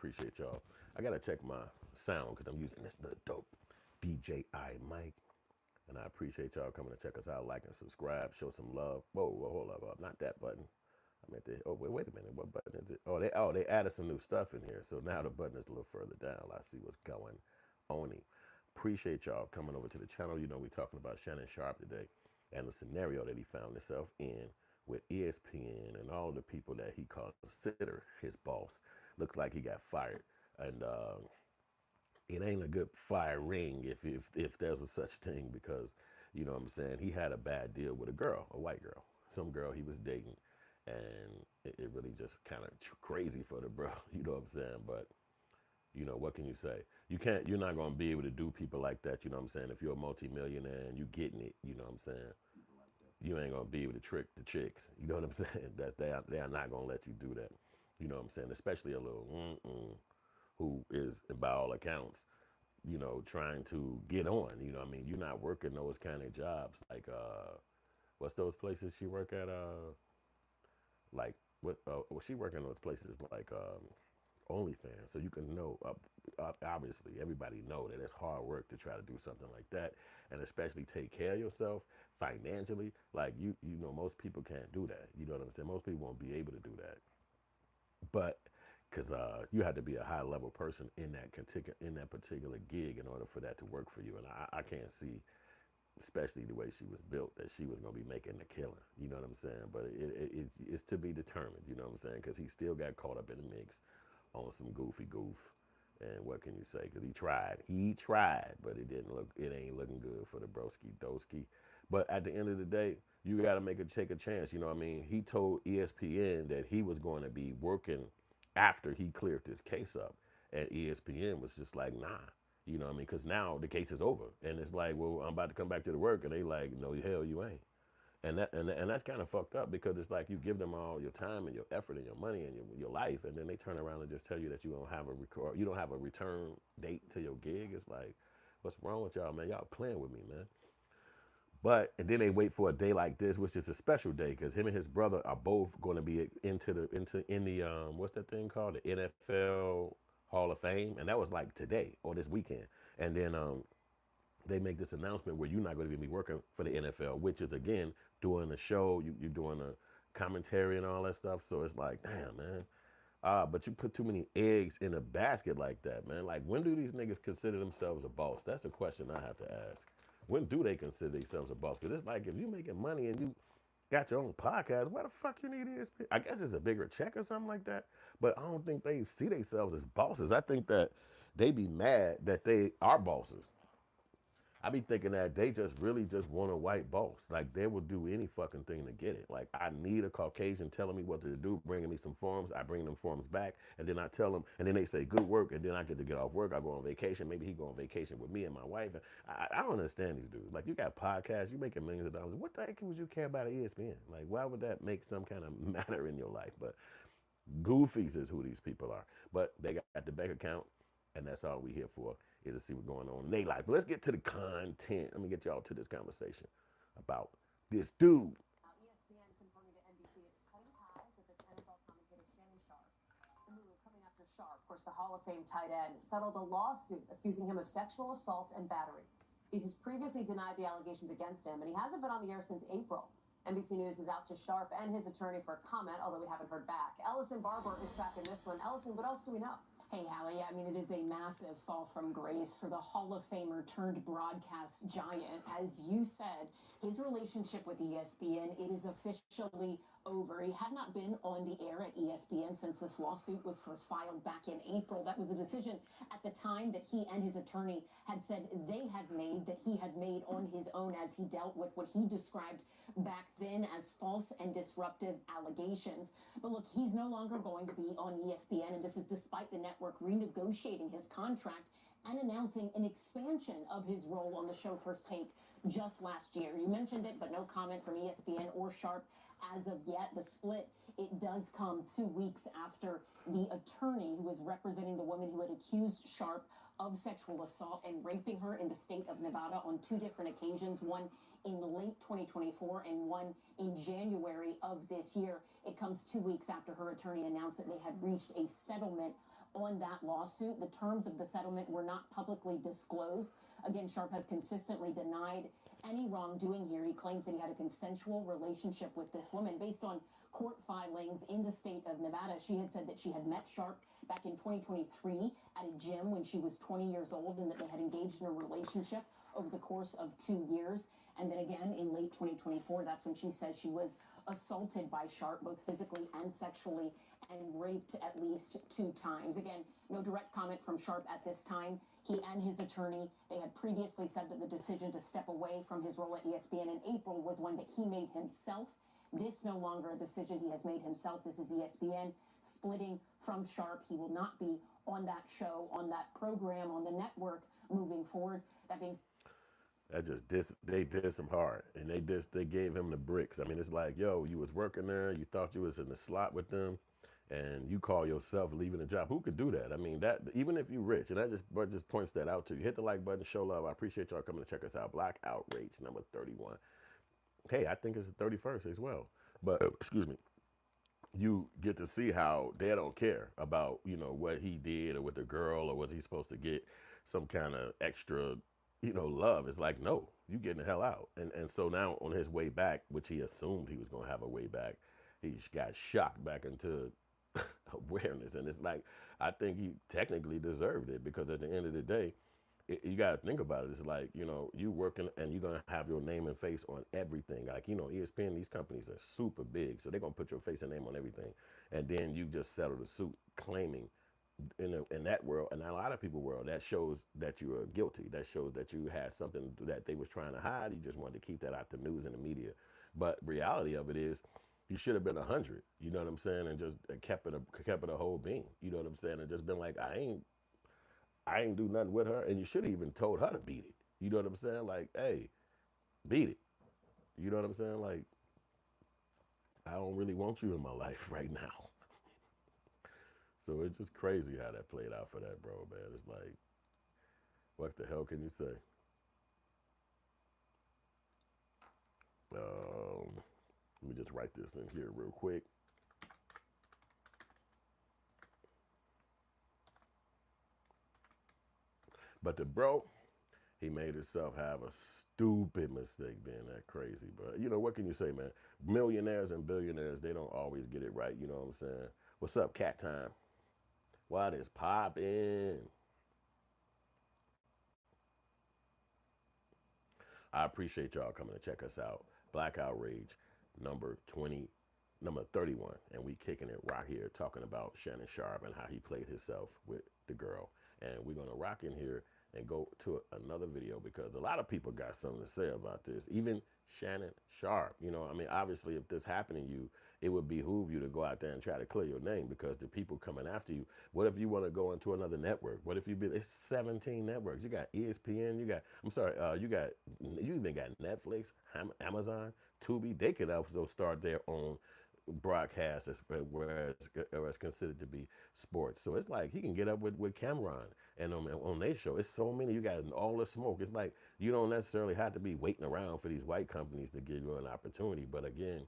appreciate y'all. I gotta check my sound because I'm using this little dope DJI mic. And I appreciate y'all coming to check us out, like and subscribe, show some love. Whoa, hold up, not that button. I meant to. Oh, wait a minute. What button is it? They added some new stuff in here. So now the button is a little further down. I see what's going on. Appreciate y'all coming over to the channel. You know, we're talking about Shannon Sharpe today and the scenario that he found himself in with ESPN and all the people that he consider his boss. Looks like he got fired, and it ain't a good firing if there's a such thing, because you know what I'm saying, he had a bad deal with a girl, a white girl, some girl he was dating, and it really just kind of crazy for the bro. You know what I'm saying? But you know, what can you say? You're not gonna be able to do people like that. You know what I'm saying? If you're a multimillionaire and you getting it, you know what I'm saying, you ain't gonna be able to trick the chicks. You know what I'm saying? That they are not gonna let you do that. You know what I'm saying? Especially a little who is, by all accounts, you know, trying to get on. You know what I mean? You're not working those kind of jobs like what's those places she work at? Like what? Well, she working those places like OnlyFans. So you can know, obviously, everybody know that it's hard work to try to do something like that, and especially take care of yourself financially. Like you know, most people can't do that. You know what I'm saying? Most people won't be able to do that. But because you had to be a high level person in that particular gig in order for that to work for you, and I can't see, especially the way she was built, that she was gonna be making the killing. You know what I'm saying? But it's to be determined. You know what I'm saying? Because he still got caught up in the mix on some goofy goof. And what can you say? Because he tried, but it ain't looking good for the broski doski. But at the end of the day, you got to take a chance. You know what I mean? He told ESPN that he was going to be working after he cleared this case up, and ESPN was just like, nah. You know what I mean? Because now the case is over, and it's like, well, I'm about to come back to the work, and they like, no, hell, you ain't. And that's kind of fucked up, because it's like you give them all your time and your effort and your money and your life, and then they turn around and just tell you that you don't have a return date to your gig. It's like, what's wrong with y'all, man? Y'all playing with me, man. But and then they wait for a day like this, which is a special day, because him and his brother are both going to be in the what's that thing called, the NFL Hall of Fame, and that was like today or this weekend. And then they make this announcement where you're not going to be working for the NFL, which is again doing the show, you're doing a commentary and all that stuff. So it's like, damn, man. But you put too many eggs in a basket like that, man. Like, when do these niggas consider themselves a boss? That's the question I have to ask. When do they consider themselves a boss? Because it's like, if you're making money and you got your own podcast, why the fuck you need ESPN? I guess it's a bigger check or something like that. But I don't think they see themselves as bosses. I think that they be mad that they are bosses. I be thinking that they just really just want a white boss. Like, they will do any fucking thing to get it. Like, I need a Caucasian telling me what to do, bringing me some forms. I bring them forms back, and then I tell them, and then they say good work, and then I get to get off work. I go on vacation. Maybe he go on vacation with me and my wife. And I don't understand these dudes. Like, you got podcasts, you making millions of dollars. What the heck would you care about ESPN? Like, why would that make some kind of matter in your life? But goofies is who these people are. But they got the bank account, and that's all we here for, is to see what's going on in their life. But let's get to the content. Let me get y'all to this conversation about this dude. ESPN confirming to NBC it's cutting ties with its NFL commentator Shannon Sharpe. The move coming after Sharpe, of course, the Hall of Fame tight end, settled a lawsuit accusing him of sexual assault and battery. He has previously denied the allegations against him, and he hasn't been on the air since April. NBC News is out to Sharpe and his attorney for comment, although we haven't heard back. Ellison Barber is tracking this one. Ellison, what else do we know? Hey, Hallie, I mean, it is a massive fall from grace for the Hall of Famer turned broadcast giant. As you said, his relationship with ESPN, it is officially over. He had not been on the air at ESPN since this lawsuit was first filed back in April. That was a decision at the time that he and his attorney had said they had made, that he had made on his own, as he dealt with what he described back then as false and disruptive allegations. But look, he's no longer going to be on ESPN, and this is despite the network renegotiating his contract and announcing an expansion of his role on the show First Take just last year. You mentioned it, but no comment from ESPN or Sharpe as of yet. The split, it does come 2 weeks after the attorney who was representing the woman who had accused Sharpe of sexual assault and raping her in the state of Nevada on 2 different occasions, one in late 2024 and one in January of this year. It comes 2 weeks after her attorney announced that they had reached a settlement on that lawsuit. The terms of the settlement were not publicly disclosed. Again, Sharpe has consistently denied any wrongdoing here. He claims that he had a consensual relationship with this woman. Based on court filings in the state of Nevada, she had said that she had met Sharpe back in 2023 at a gym when she was 20 years old, and that they had engaged in a relationship over the course of 2 years. And then again in late 2024, that's when she says she was assaulted by Sharpe, both physically and sexually, and raped at least 2 times. Again, no direct comment from Sharpe at this time. He and his attorney, they had previously said that the decision to step away from his role at ESPN in April was one that he made himself. This no longer a decision he has made himself. This is ESPN splitting from Sharpe. He will not be on that show, on that program, on the network moving forward. That being they did some hard, and they gave him the bricks. I mean, it's like, yo, you was working there, you thought you was in the slot with them, and you call yourself leaving a job. Who could do that? I mean, that even if you're rich, and that just points that out to you. Hit the like button, show love. I appreciate y'all coming to check us out. Black Outrage number 31. Hey, I think it's the 31st as well. But excuse me. You get to see how they don't care about, what he did or with the girl, or was he supposed to get some kind of extra, love. It's like, no, you getting the hell out. And so now on his way back, which he assumed he was going to have a way back, he got shocked back into awareness. And it's like, I think he technically deserved it, because at the end of the day, you got to think about it. It's like, you working and you're going to have your name and face on everything. Like, ESPN, these companies are super big, so they're going to put your face and name on everything. And then you just settle the suit claiming in that world, and a lot of people's world, that shows that you are guilty. That shows that you had something that they was trying to hide. You just wanted to keep that out the news and the media. But reality of it is, you should have been 100. You know what I'm saying? And just kept it a whole beam. You know what I'm saying? And just been like, I ain't do nothing with her, and you should have even told her to beat it. You know what I'm saying? Like, hey, beat it. You know what I'm saying? Like, I don't really want you in my life right now. So it's just crazy how that played out for that bro, man. It's like, what the hell can you say? Let me just write this in here real quick. But the bro, he made himself have a stupid mistake being that crazy. But, what can you say, man? Millionaires and billionaires, they don't always get it right. You know what I'm saying? What's up, Cat Time? What is poppin'? I appreciate y'all coming to check us out. Black Outrage, number 31. And we kicking it right here, talking about Shannon Sharpe and how he played himself with the girl. And we're going to rock in here and go to another video, because a lot of people got something to say about this. Even Shannon Sharpe, obviously if this happened to you, it would behoove you to go out there and try to clear your name, because the people coming after you. What if you want to go into another network? What if it's 17 networks? You got ESPN, you even got Netflix, Amazon, Tubi. They could also start their own broadcast where it's considered to be sports. So it's like he can get up with Cameron and on their show. It's so many. You got all the smoke. It's like you don't necessarily have to be waiting around for these white companies to give you an opportunity. But again,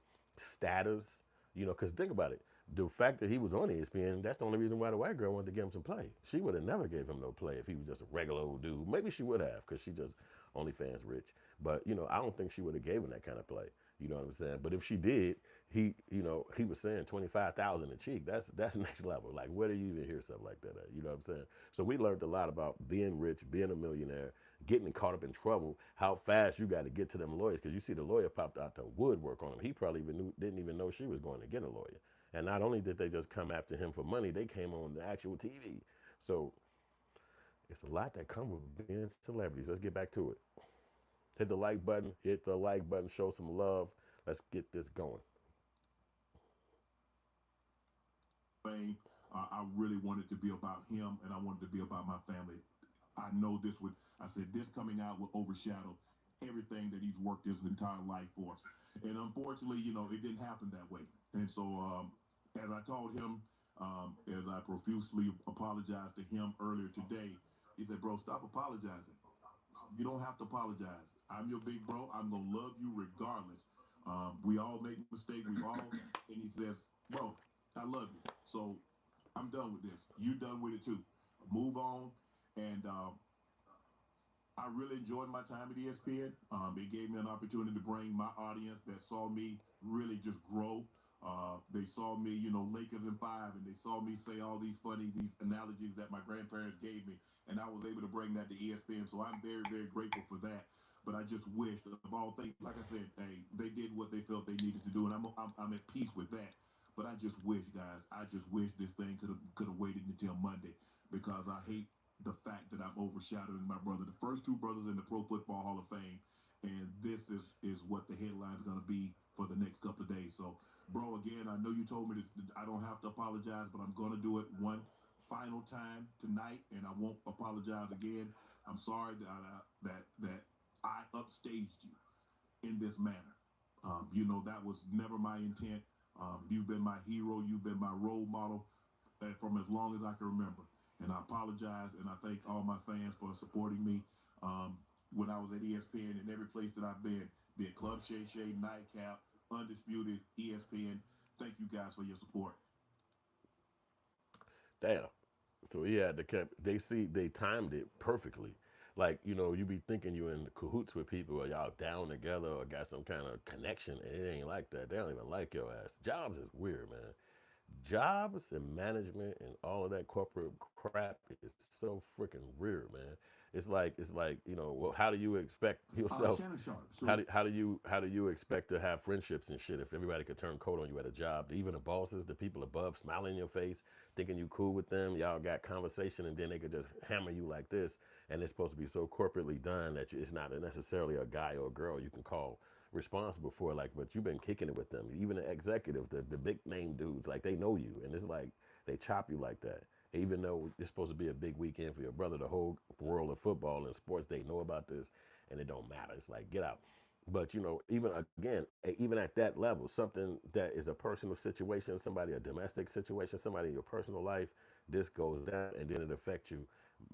status, because think about it. The fact that he was on ESPN, that's the only reason why the white girl wanted to give him some play. She would have never gave him no play if he was just a regular old dude. Maybe she would have, because she just OnlyFans rich. But, I don't think she would have gave him that kind of play. You know what I'm saying? But if she did, he was saying 25,000 a cheek. That's next level. Like, where do you even hear stuff like that at? You know what I'm saying? So we learned a lot about being rich, being a millionaire, getting caught up in trouble, how fast you got to get to them lawyers. Because you see the lawyer popped out the woodwork on him. He probably didn't even know she was going to get a lawyer. And not only did they just come after him for money, they came on the actual TV. So it's a lot that comes with being celebrities. Let's get back to it. Hit the like button, show some love. Let's get this going. I really wanted to be about him, and I wanted to be about my family. I know this coming out will overshadow everything that he's worked his entire life for. And unfortunately, it didn't happen that way. And so as I told him, as I profusely apologized to him earlier today, he said, bro, stop apologizing. You don't have to apologize. I'm your big bro. I'm going to love you regardless. We all make mistakes. And he says, bro, I love you. So I'm done with this. You done with it too. Move on. And I really enjoyed my time at ESPN. It gave me an opportunity to bring my audience that saw me really just grow. They saw me, Lakers in 5, and they saw me say all these analogies that my grandparents gave me, and I was able to bring that to ESPN. So I'm very, very grateful for that. But I just wished, of all things, like I said, hey, they did what they felt they needed to do, and I'm at peace with that. But I just wish, guys, this thing could have waited until Monday, because I hate the fact that I'm overshadowing my brother, the first two brothers in the Pro Football Hall of Fame, and this is what the headline's going to be for the next couple of days. So, bro, again, I know you told me this. I don't have to apologize, but I'm going to do it one final time tonight, and I won't apologize again. I'm sorry that I upstaged you in this manner. That was never my intent. You've been my hero. You've been my role model from as long as I can remember. And I apologize, and I thank all my fans for supporting me when I was at ESPN and every place that I've been, be it Club Shay Shay, Nightcap, Undisputed, ESPN. Thank you guys for your support. Damn. So he had to they timed it perfectly. Like, you be thinking you in cahoots with people, or y'all down together, or got some kind of connection, and it ain't like that. They don't even like your ass. Jobs is weird, man. Jobs and management and all of that corporate crap is so freaking weird, man. It's like well, how do you expect yourself? Shannon Sharpe. So, How do you expect to have friendships and shit if everybody could turn coat on you at a job? Even the bosses, the people above, smiling in your face, thinking you cool with them. Y'all got conversation, and then they could just hammer you like this, and it's supposed to be so corporately done that it's not necessarily a guy or a girl you can call responsible for, like, but you've been kicking it with them. Even the executive, the big name dudes, like, they know you, and it's like they chop you like that. Even though it's supposed to be a big weekend for your brother, the whole world of football and sports, they know about this, and it don't matter. It's like, get out. But even at that level, something that is a personal situation, a domestic situation, somebody in your personal life, this goes down, and then it affects you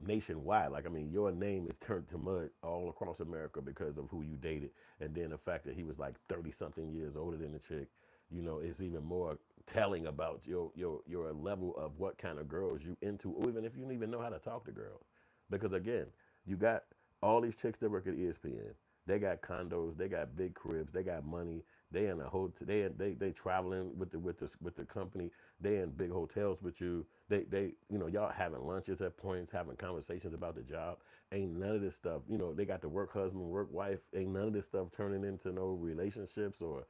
nationwide. Like, I mean, your name is turned to mud all across America because of who you dated, and then the fact that he was like 30 something years older than the chick, is even more telling about your level of what kind of girls you into, or even if you don't even know how to talk to girls. Because again, you got all these chicks that work at ESPN. They got condos, they got big cribs, they got money. They in a hotel. They traveling with the company. They in big hotels with you. They y'all having lunches at points, having conversations about the job. Ain't none of this stuff. They got the work husband, work wife. Ain't none of this stuff turning into no relationships or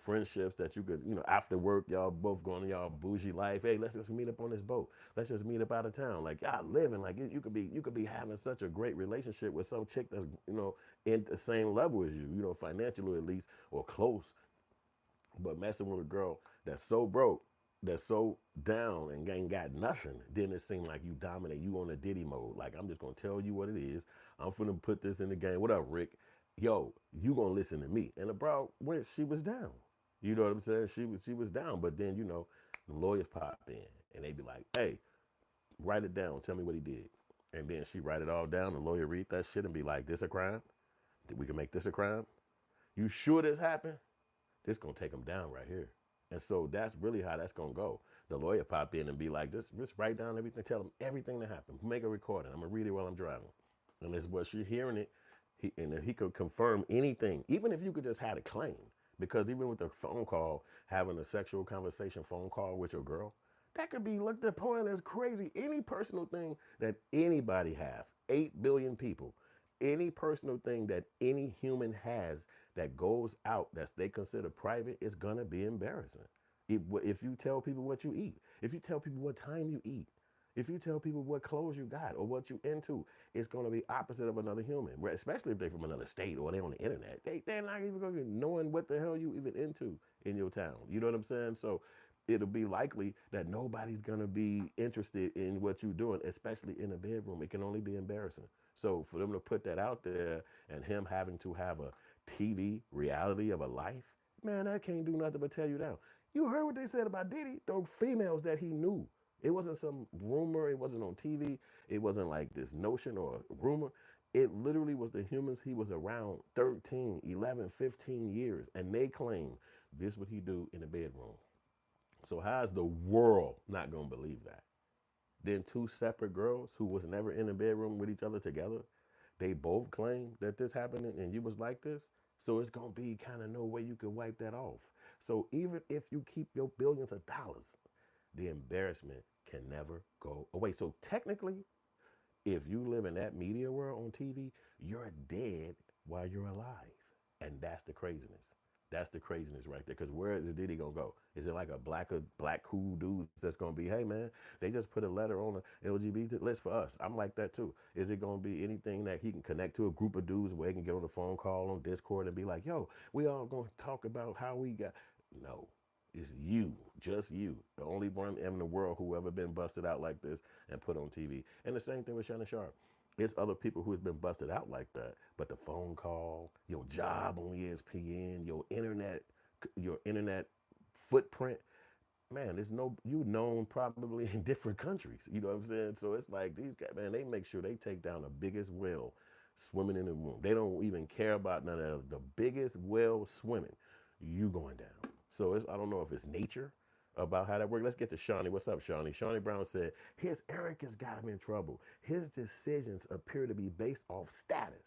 friendships that you could, after work, y'all both going to y'all bougie life. Hey, let's just meet up on this boat. Let's just meet up out of town. Like, y'all living like you could be having such a great relationship with some chick that's in the same level as you, financially at least, or close. But messing with a girl that's so broke, that's so down and ain't got nothing, then it seems like you dominate. You on a Diddy mode. Like, I'm just gonna tell you what it is. I'm finna put this in the game. What up, Rick? Yo, you gonna listen to me. And the bro went, she was down. You know what I'm saying? She was down. But then, the lawyers pop in and they be like, hey, write it down. Tell me what he did. And then she write it all down. The lawyer read that shit and be like, this a crime? We can make this a crime? You sure this happened? This gonna take him down right here. And so that's really how that's gonna go. The lawyer pop in and be like, just write down everything, tell him everything that happened. Make a recording. I'm gonna read it while I'm driving. And this is what you're hearing it. He could confirm anything, even if you could just have a claim. Because even with the phone call, having a sexual conversation phone call with your girl, that could be looked upon as crazy. Any personal thing that anybody has, 8 billion people, any personal thing that any human has that goes out that they consider private is gonna be embarrassing. If you tell people what you eat, if you tell people what time you eat, if you tell people what clothes you got or what you into, it's going to be opposite of another human, especially if they're from another state or they're on the internet. They're not even going to be knowing what the hell you even into in your town. You know what I'm saying? So it'll be likely that nobody's going to be interested in what you're doing, especially in a bedroom. It can only be embarrassing. So for them to put that out there and him having to have a TV reality of a life, man, that can't do nothing but tear you down. You heard what they said about Diddy, those females that he knew. It wasn't some rumor. It wasn't on TV. It wasn't like this notion or rumor. It literally was the humans he was around 13, 11, 15 years. And they claim this what he do in the bedroom. So how's the world not gonna believe that? Then two separate girls who was never in the bedroom with each other together, they both claim that this happened and you was like this. So it's gonna be kind of no way you can wipe that off. So even if you keep your billions of dollars, the embarrassment can never go away. So technically, if you live in that media world on TV, you're dead while you're alive. And that's the craziness. That's the craziness right there. Because where is Diddy gonna go? Is it like a black cool dude that's gonna be, hey man, they just put a letter on the LGBT list for us. I'm like that too. Is it gonna be anything that he can connect to a group of dudes where he can get on the phone call on Discord and be like, yo, we all gonna talk about how we got? No, it's you, just you, the only one in the world who ever been busted out like this and put on TV. And the same thing with Shannon Sharpe. It's other people who has been busted out like that, but the phone call, your job on ESPN, your internet footprint, man, there's no you known probably in different countries. You know what I'm saying? So it's like these guys, man, they make sure they take down the biggest whale swimming in the room. They don't even care about none of the biggest whale swimming. You going down. So I don't know if it's nature about how that works. Let's get to Shawnee. What's up, Shawnee? Shawnee Brown said, his Eric has got him in trouble. His decisions appear to be based off status.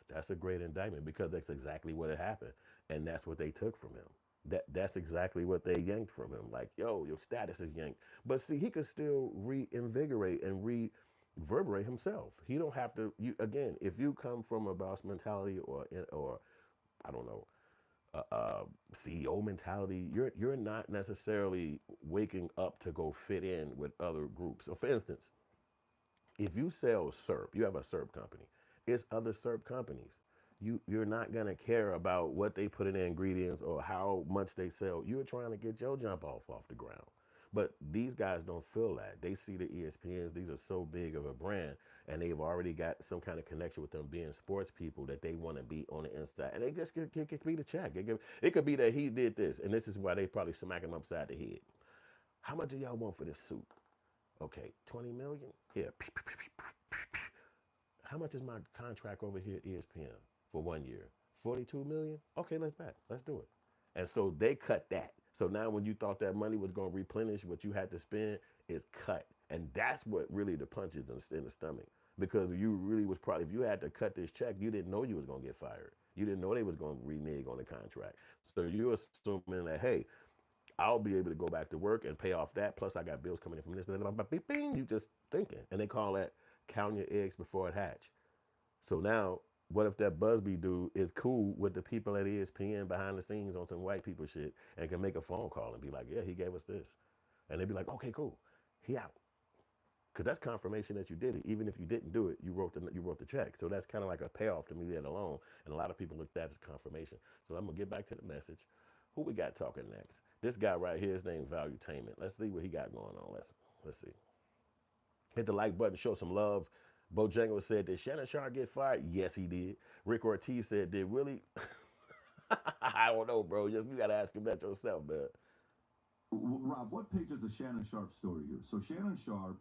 That's a great indictment because that's exactly what had happened. And that's what they took from him. That's exactly what they yanked from him. Like, yo, your status is yanked. But see, he could still reinvigorate and reverberate himself. He don't have to, again, if you come from a boss mentality or I don't know, CEO mentality, you're not necessarily waking up to go fit in with other groups. So for instance, if you sell syrup, you have a syrup company, it's other syrup companies. You're not gonna care about what they put in the ingredients or how much they sell. You're trying to get your jump off the ground. But these guys don't feel that. They see the ESPNs, these are so big of a brand, and they've already got some kind of connection with them being sports people that they want to be on the inside. And they just could be the check. It could be that he did this, and this is why they probably smack him upside the head. How much do y'all want for this suit? Okay, 20 million? Yeah. How much is my contract over here at ESPN for 1 year? 42 million? Okay, let's bet. Let's do it. And so they cut that. So now when you thought that money was going to replenish what you had to spend, it's cut. And that's what really the punch is in the stomach. Because you really was probably, if you had to cut this check, you didn't know you was going to get fired. You didn't know they was going to renege on the contract. So you're assuming that, hey, I'll be able to go back to work and pay off that. Plus I got bills coming in from this. You just thinking. And they call that counting your eggs before it hatch. So now, what if that Busby dude is cool with the people at ESPN behind the scenes on some white people shit and can make a phone call and be like, yeah, he gave us this. And they'd be like, okay, cool. He out. Because that's confirmation that you did it. Even if you didn't do it, you wrote the check. So that's kind of like a payoff to me that alone. And a lot of people look at that as confirmation. So I'm going to get back to the message. Who we got talking next? This guy right here, his name Valuetainment. Let's see what he got going on. Let's see. Hit the like button, show some love. Bojangles said, did Shannon Sharpe get fired? Yes, he did. Rick Ortiz said, did Willie? I don't know, bro. You got to ask him that yourself, man. Rob, what page is the Shannon Sharpe story here? So Shannon Sharpe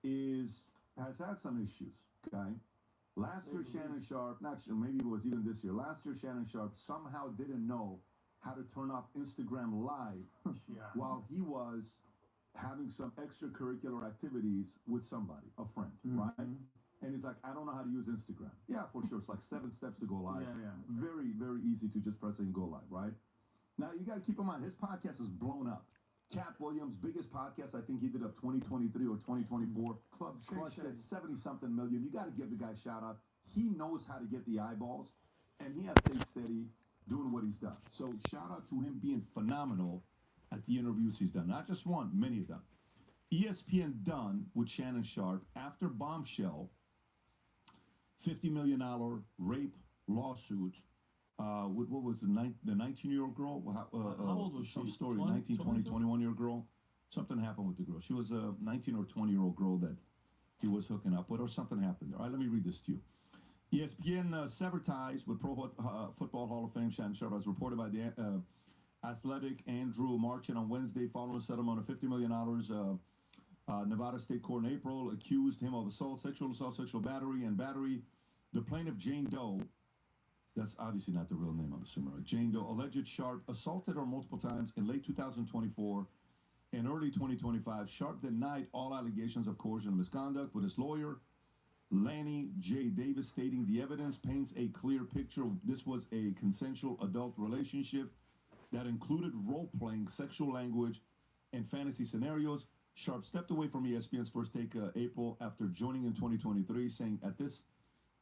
has had some issues, okay? Last year, Shannon Sharpe, maybe it was even this year. Last year, Shannon Sharpe somehow didn't know how to turn off Instagram Live while he was having some extracurricular activities with somebody, a friend, right? And he's like, I don't know how to use Instagram. Yeah, for sure. It's like 7 steps to go live. Very, very easy to just press and go live, right? Now, you got to keep in mind, his podcast is blown up. Cat Williams' biggest podcast, I think he did of 2023 or 2024. Club crushed at 70-something million. You got to give the guy a shout out. He knows how to get the eyeballs, and he has stayed steady doing what he's done. So shout out to him being phenomenal at the interviews he's done. Not just one, many of them. ESPN done with Shannon Sharpe after Bombshell, $50 million rape lawsuit. What was the 19-year-old girl? How old was she? Some story, 19, 20, 21-year-old girl. Something happened with the girl. She was a 19 or 20-year-old girl that he was hooking up with, or something happened there. All right, let me read this to you. ESPN severed ties with Pro Football Hall of Fame Shannon Sharpe, as reported by the Athletic. Andrew Marchand on Wednesday, following a settlement of $50 million. Nevada State Court in April accused him of assault, sexual battery, and battery. The plaintiff, Jane Doe, That's obviously not the real name, I'm assuming. Right? Jane Doe, alleged Sharpe assaulted her multiple times in late 2024 and early 2025. Sharpe denied all allegations of coercion and misconduct, but his lawyer, Lanny J. Davis, stating the evidence paints a clear picture. This was a consensual adult relationship that included role-playing, sexual language, and fantasy scenarios. Sharpe stepped away from ESPN's First Take April after joining in 2023, saying, "At this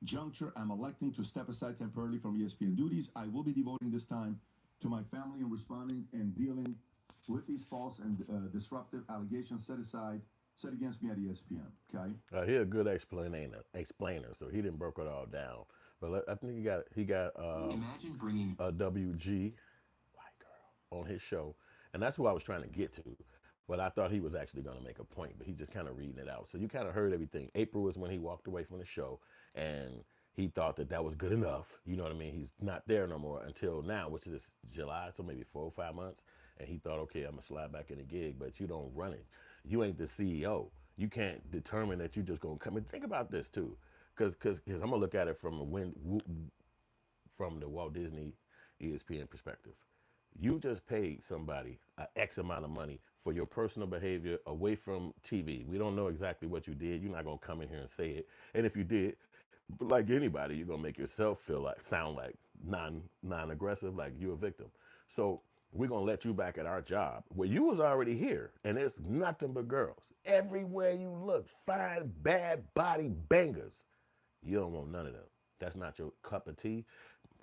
juncture, I'm electing to step aside temporarily from ESPN duties. I will be devoting this time to my family and responding and dealing with these false and disruptive allegations set against me at ESPN." Okay. He a good explainer, so he didn't break it all down. But I think he got Imagine bringing a WG white girl on his show, and that's who I was trying to get to. But I thought he was actually going to make a point, but he just kind of reading it out. So you kind of heard everything. April was when he walked away from the show, and he thought that was good enough. You know what I mean? He's not there no more until now, which is July, so maybe 4 or 5 months. And he thought, okay, I'm going to slide back in the gig, but you don't run it. You ain't the CEO. You can't determine that you just going to come. And think about this, too, because I'm going to look at it from the Walt Disney ESPN perspective. You just paid somebody an X amount of money for your personal behavior away from TV. We don't know exactly what you did. You're not going to come in here and say it. And if you did, like anybody, you're going to make yourself sound like non-aggressive, like you're a victim. So we're going to let you back at our job where you was already here, and it's nothing but girls. Everywhere you look, fine, bad body bangers. You don't want none of them. That's not your cup of tea.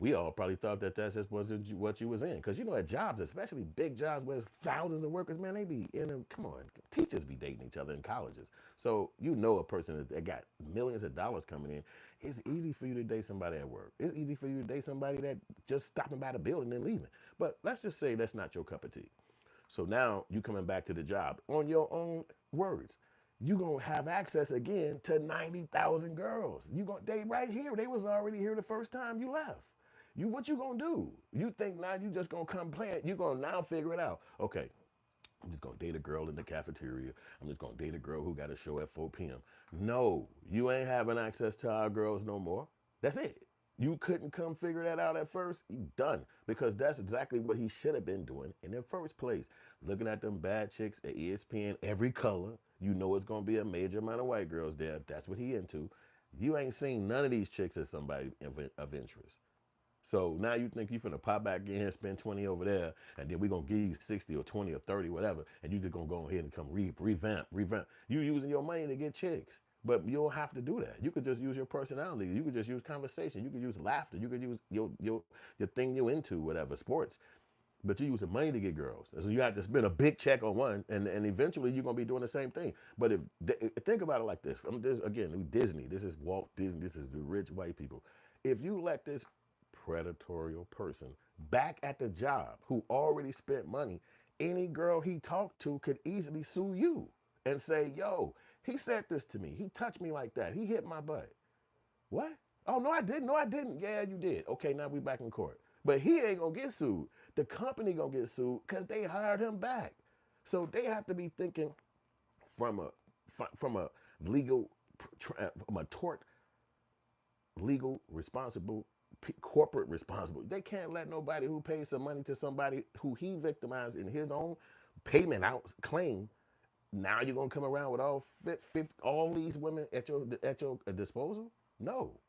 We all probably thought that that's just wasn't what you was in. Because, you know, at jobs, especially big jobs where there's thousands of workers, man, they be in them. Come on, teachers be dating each other in colleges. So you know a person that got millions of dollars coming in. It's easy for you to date somebody at work. It's easy for you to date somebody that just stopping by the building and leaving. But let's just say that's not your cup of tea. So now you coming back to the job on your own words. You gonna have access again to 90,000 girls. They right here. They was already here the first time you left. What you gonna do? You think now you just gonna come play it? You gonna now figure it out? Okay, I'm just gonna date a girl in the cafeteria. I'm just gonna date a girl who got a show at 4 p.m. No, you ain't having access to our girls no more. That's it. You couldn't come figure that out at first. You done, because that's exactly what he should have been doing in the first place. Looking at them bad chicks at ESPN, every color. You know it's gonna be a major amount of white girls there. That's what he into. You ain't seen none of these chicks as somebody of interest. So now you think you finna pop back in here, spend 20 over there, and then we gonna give you 60 or 20 or 30, whatever, and you just gonna go ahead and come revamp. You using your money to get chicks, but you don't have to do that. You could just use your personality. You could just use conversation. You could use laughter. You could use your thing you into, whatever, sports. But you use the money to get girls. So you have to spend a big check on one, and eventually you're gonna be doing the same thing. But think about it like this. Again, Disney. This is Walt Disney. This is the rich white people. If you let this predatory person back at the job who already spent money, any girl he talked to could easily sue you and say, yo, he said this to me. He touched me like that. He hit my butt. What? Oh, no, I didn't. No, I didn't. Yeah, you did. Okay, now we back in court. But he ain't going to get sued. The company going to get sued because they hired him back. So they have to be thinking from a legal, from a tort, legal, responsible, corporate responsible. They can't let nobody who pays some money to somebody who he victimized in his own payment out claim. Now you're gonna come around with all these women at your disposal? No,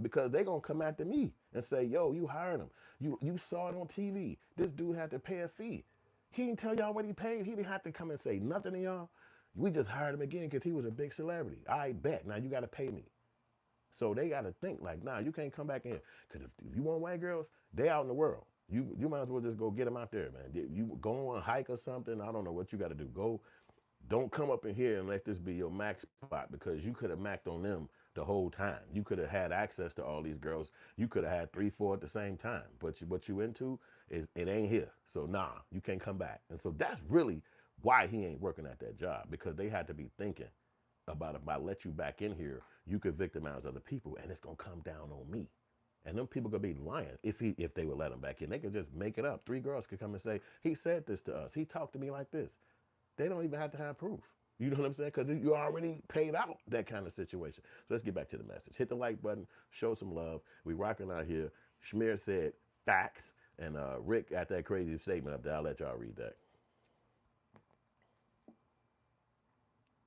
because they're gonna come after me and say, yo, you hired him. You saw it on TV. This dude had to pay a fee. He didn't tell y'all what he paid. He didn't have to come and say nothing to y'all. We just hired him again because he was a big celebrity. I bet. Now you got to pay me. So they got to think like, nah, you can't come back in. Because if you want white girls, they out in the world. You might as well just go get them out there, man. You go on a hike or something. I don't know what you got to do. Don't come up in here and let this be your max spot, because you could have maxed on them the whole time. You could have had access to all these girls. You could have had 3, 4 at the same time. But what you into is it ain't here. So nah, you can't come back. And so that's really why he ain't working at that job, because they had to be thinking about if I let you back in here, you could victimize other people, and it's gonna come down on me. And them people gonna be lying if they would let him back in. They could just make it up. 3 girls could come and say, he said this to us. He talked to me like this. They don't even have to have proof. You know what I'm saying? Because you already paid out that kind of situation. So let's get back to the message. Hit the like button, show some love. We rocking out here. Schmier said facts, and Rick got that crazy statement up there. I'll let y'all read that.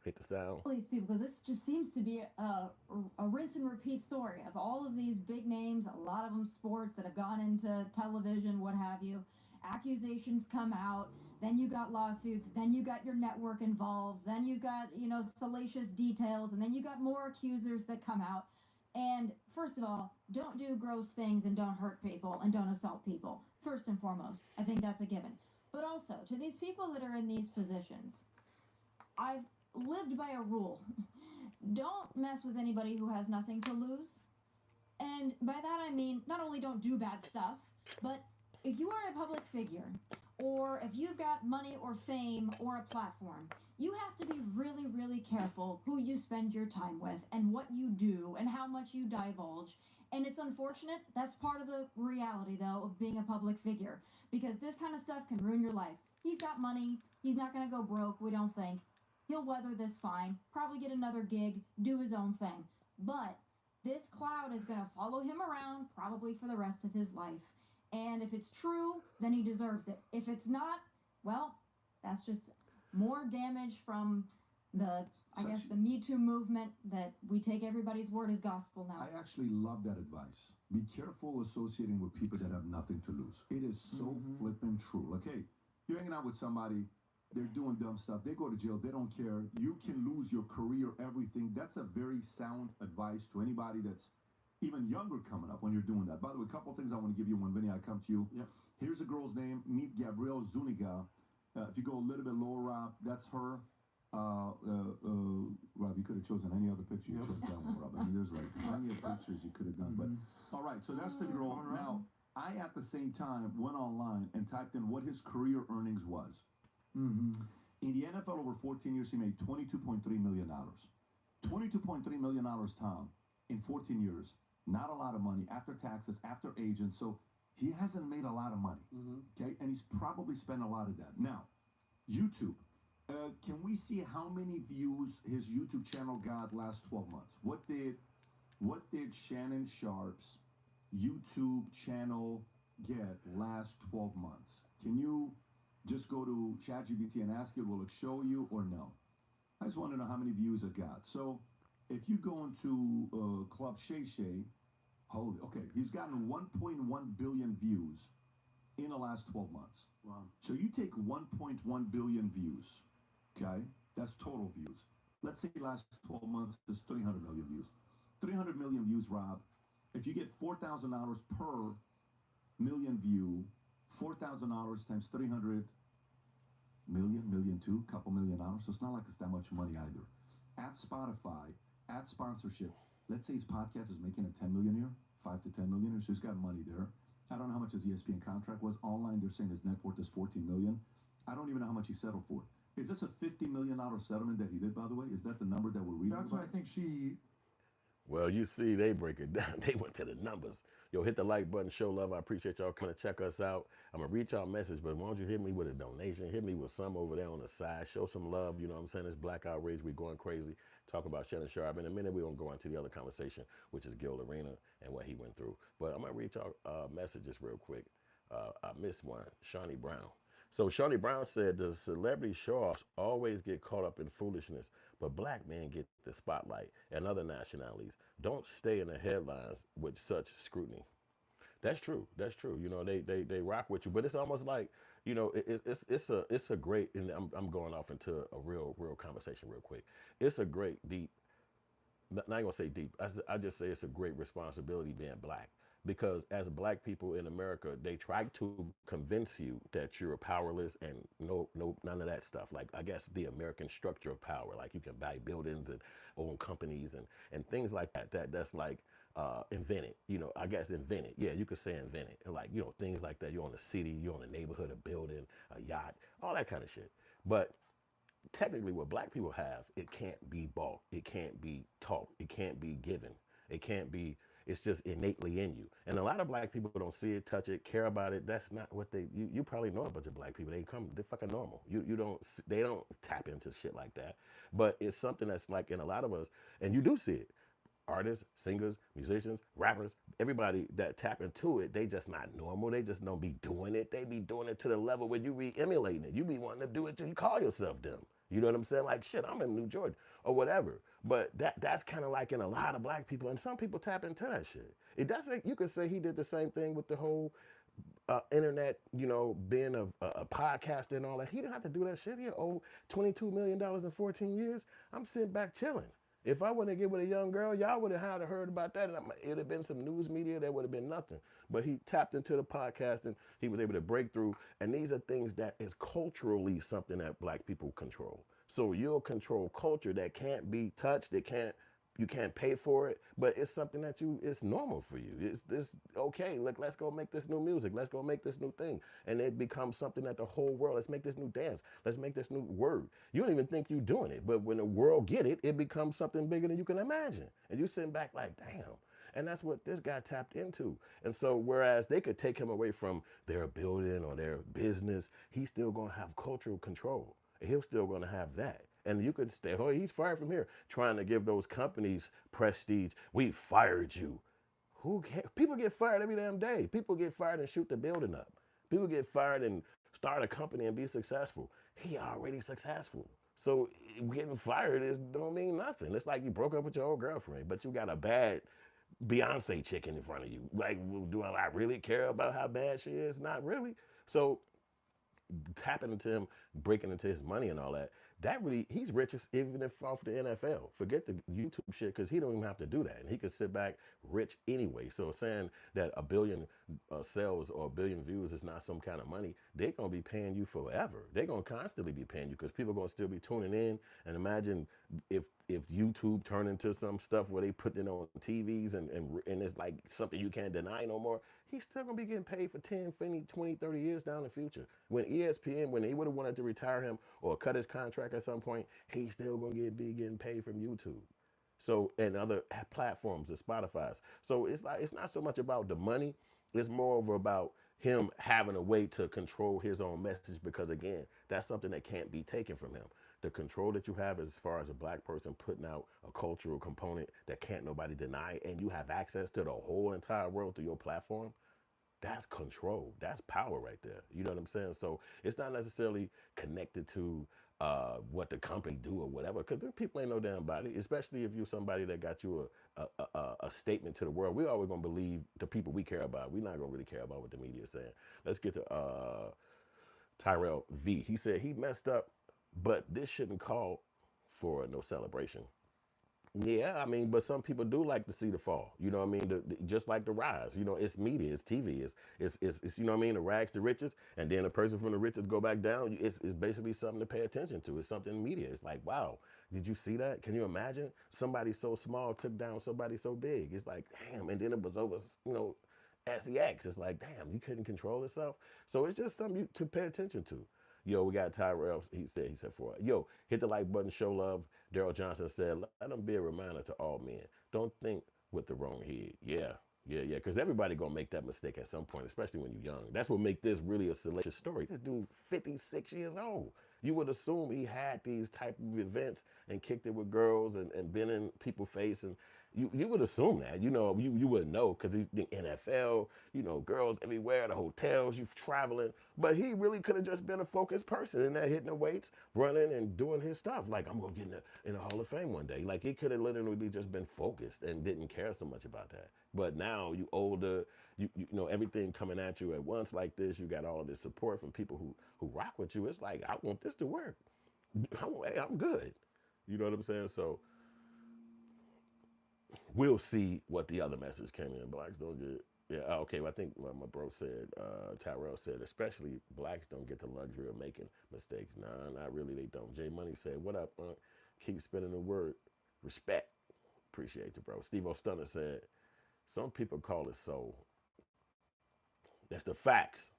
Hit the sound. These people, because this just seems to be a rinse and repeat story of all of these big names, a lot of them sports that have gone into television, what have you. Accusations come out, then you got lawsuits, then you got your network involved, then you got, salacious details, and then you got more accusers that come out. And first of all, don't do gross things and don't hurt people and don't assault people. First and foremost, I think that's a given. But also, to these people that are in these positions, I've lived by a rule. Don't mess with anybody who has nothing to lose. And by that I mean, not only don't do bad stuff, but if you are a public figure, or if you've got money or fame or a platform, you have to be really, really careful who you spend your time with and what you do and how much you divulge. And it's unfortunate. That's part of the reality, though, of being a public figure, because this kind of stuff can ruin your life. He's got money. He's not going to go broke, we don't think. He'll weather this fine, probably get another gig, do his own thing. But this cloud is going to follow him around probably for the rest of his life. And if it's true, then he deserves it. If it's not, well, that's just more damage from the Me Too movement, that we take everybody's word as gospel now. I actually love that advice. Be careful associating with people that have nothing to lose. It is so flippin' true. Like, hey, you're hanging out with somebody, they're doing dumb stuff, they go to jail, they don't care, you can lose your career, everything. That's a very sound advice to anybody that's even younger coming up when you're doing that. By the way, a couple of things I want to give you when, Vinny, I come to you. Yep. Here's a girl's name, meet Gabrielle Zuniga. If you go a little bit lower, Rob, that's her. Rob, you could have chosen any other picture. You chose that one, Rob. I mean, there's like plenty of pictures you could have done. But all right, so that's the girl. Now, I at the same time went online and typed in what his career earnings was. In the NFL over 14 years, he made $22.3 million. $22.3 million, Tom, in 14 years. Not a lot of money after taxes, after agents. So he hasn't made a lot of money. Okay, and he's probably spent a lot of that. Now, YouTube. Can we see how many views his YouTube channel got last 12 months? What did Shannon Sharpe's YouTube channel get last 12 months? Can you just go to ChatGPT and ask it, will it show you or no? I just want to know how many views it got. So if you go into Club Shay Shay, okay, he's gotten 1.1 billion views in the last 12 months. Wow. So you take 1.1 billion views, okay? That's total views. Let's say last 12 months is 300 million views. 300 million views, Rob. If you get $4,000 per million view, $4,000 times 300 million two, couple $1 million. So it's not like it's that much money either. At Spotify, at sponsorship, let's say his podcast is making a 10 million a year, 5 to 10 million, so he's got money there. I don't know how much his ESPN contract was. Online, they're saying his net worth is 14 million. I don't even know how much he settled for. Is this a $50 million settlement that he did, by the way? Is that the number that we're reading That's about? what I think she... Well, you see, they break it down. They went to the numbers. Yo, hit the like button, show love. I appreciate y'all coming to check us out. I'm going to read y'all message, but why don't you hit me with a donation? Hit me with some over there on the side. Show some love. You know what I'm saying? It's Black Outrage. We're going crazy. Talk about Shannon Sharpe. In a minute, we're going to go into the other conversation, which is Gil Arena and what he went through. But I'm going to read y'all messages real quick. I missed one. Shawnee Brown. So Shawnee Brown said the celebrity show-offs always get caught up in foolishness, but black men get the spotlight and other nationalities don't stay in the headlines with such scrutiny. That's true. That's true. You know, they rock with you, but it's almost like, you know, it's a great, and I'm going off into a real conversation real quick. It's a great deep, not gonna say deep. I just say it's a great responsibility being black. Because as black people in America, they try to convince you that you're powerless and none of that stuff. Like, I guess the American structure of power, like you can buy buildings and own companies and things like that. That's like invented, you know, I guess invented. Yeah, you could say invented. Like, you know, things like that. You're on a city, you're on a neighborhood, a building, a yacht, all that kind of shit. But technically what black people have, it can't be bought. It can't be taught. It can't be given. It can't be... It's just innately in you. And a lot of black people don't see it, touch it, care about it. That's not what you probably know a bunch of black people. They're fucking normal. They don't tap into shit like that. But it's something that's like in a lot of us, and you do see it. Artists, singers, musicians, rappers, everybody that tap into it, they just not normal. They just don't be doing it. They be doing it to the level where you be emulating it. You be wanting to do it till you call yourself them. You know what I'm saying? Like shit, I'm in New Jordan or whatever. But that's kind of like in a lot of black people, and some people tap into that shit. It doesn't. You could say he did the same thing with the whole internet, being a podcaster and all that. He didn't have to do that shit. He owed $22 million in 14 years. I'm sitting back chilling. If I wouldn't get with a young girl, y'all would have heard about that. And it would have been some news media. There would have been nothing. But he tapped into the podcast and he was able to break through. And these are things that is culturally something that black people control. So you'll control culture that can't be touched. You can't pay for it, but it's something that it's normal for you. It's okay. Look, let's go make this new music. Let's go make this new thing. And it becomes something that the whole world, let's make this new dance. Let's make this new word. You don't even think you're doing it, but when the world get it, it becomes something bigger than you can imagine. And you're sitting back like, damn. And that's what this guy tapped into. And so whereas they could take him away from their building or their business, he's still gonna have cultural control. And he's still gonna have that. And you could say, oh, he's fired from here, trying to give those companies prestige. We fired you. Who cares? People get fired every damn day. People get fired and shoot the building up. People get fired and start a company and be successful. He already successful. So getting fired don't mean nothing. It's like you broke up with your old girlfriend, but you got a bad Beyonce chick in front of you. Like, do I really care about how bad she is? Not really. So tapping into him, breaking into his money and all that, he's rich even if off the NFL. Forget the YouTube shit because he don't even have to do that. And he could sit back rich anyway. So saying that a billion sales or a billion views is not some kind of money, they're going to be paying you forever. They're going to constantly be paying you because people are going to still be tuning in. And imagine if YouTube turned into some stuff where they put it on TVs and it's like something you can't deny no more, he's still going to be getting paid for 10, 20, 30 years down the future. When ESPN, when they would have wanted to retire him or cut his contract at some point, he's still going to be getting paid from YouTube. So, and other platforms, the Spotify's. So it's not so much about the money. It's more of about him having a way to control his own message because, again, that's something that can't be taken from him. The control that you have as far as a black person putting out a cultural component that can't nobody deny, and you have access to the whole entire world through your platform, that's control. That's power right there. You know what I'm saying? So it's not necessarily connected to what the company do or whatever, because people ain't no damn body, especially if you're somebody that got you a statement to the world. We always going to believe the people we care about. We're not going to really care about what the media is saying. Let's get to Tyrell V. He said he messed up, but this shouldn't call for no celebration. Yeah, I mean, but some people do like to see the fall. You know what I mean? Just like the rise. It's media, it's TV, it's you know what I mean? The rags to riches, and then the person from the riches go back down. It's basically something to pay attention to. It's something in media. It's like, wow, did you see that? Can you imagine somebody so small took down somebody so big? It's like, damn, and then it was over, SEX. It's like, damn, you couldn't control yourself. So it's just something to pay attention to. Yo, we got Tyrell. He said for it. Yo, hit the like button, show love. Daryl Johnson said, let them be a reminder to all men. Don't think with the wrong head. Yeah. Because everybody going to make that mistake at some point, especially when you're young. That's what make this really a salacious story. This dude, 56 years old. You would assume he had these type of events and kicked it with girls and been in people's face. And you would assume that. You wouldn't know because the NFL, girls everywhere, the hotels, you traveling. But he really could have just been a focused person in there hitting the weights, running and doing his stuff. Like, I'm going to get in the Hall of Fame one day. Like, he could have literally just been focused and didn't care so much about that. But now you older, you know, everything coming at you at once like this. You got all this support from people who rock with you. It's like, I want this to work. I'm good. You know what I'm saying? So we'll see what the other message came in. Blacks don't get, okay. Well, I think what my bro said, Tyrell said, especially blacks don't get the luxury of making mistakes. Nah, not really. They don't. Jay Money said, what up, keep spinning the word. Respect. Appreciate you, bro. Steve O'Stunner said, some people call it soul. That's the facts.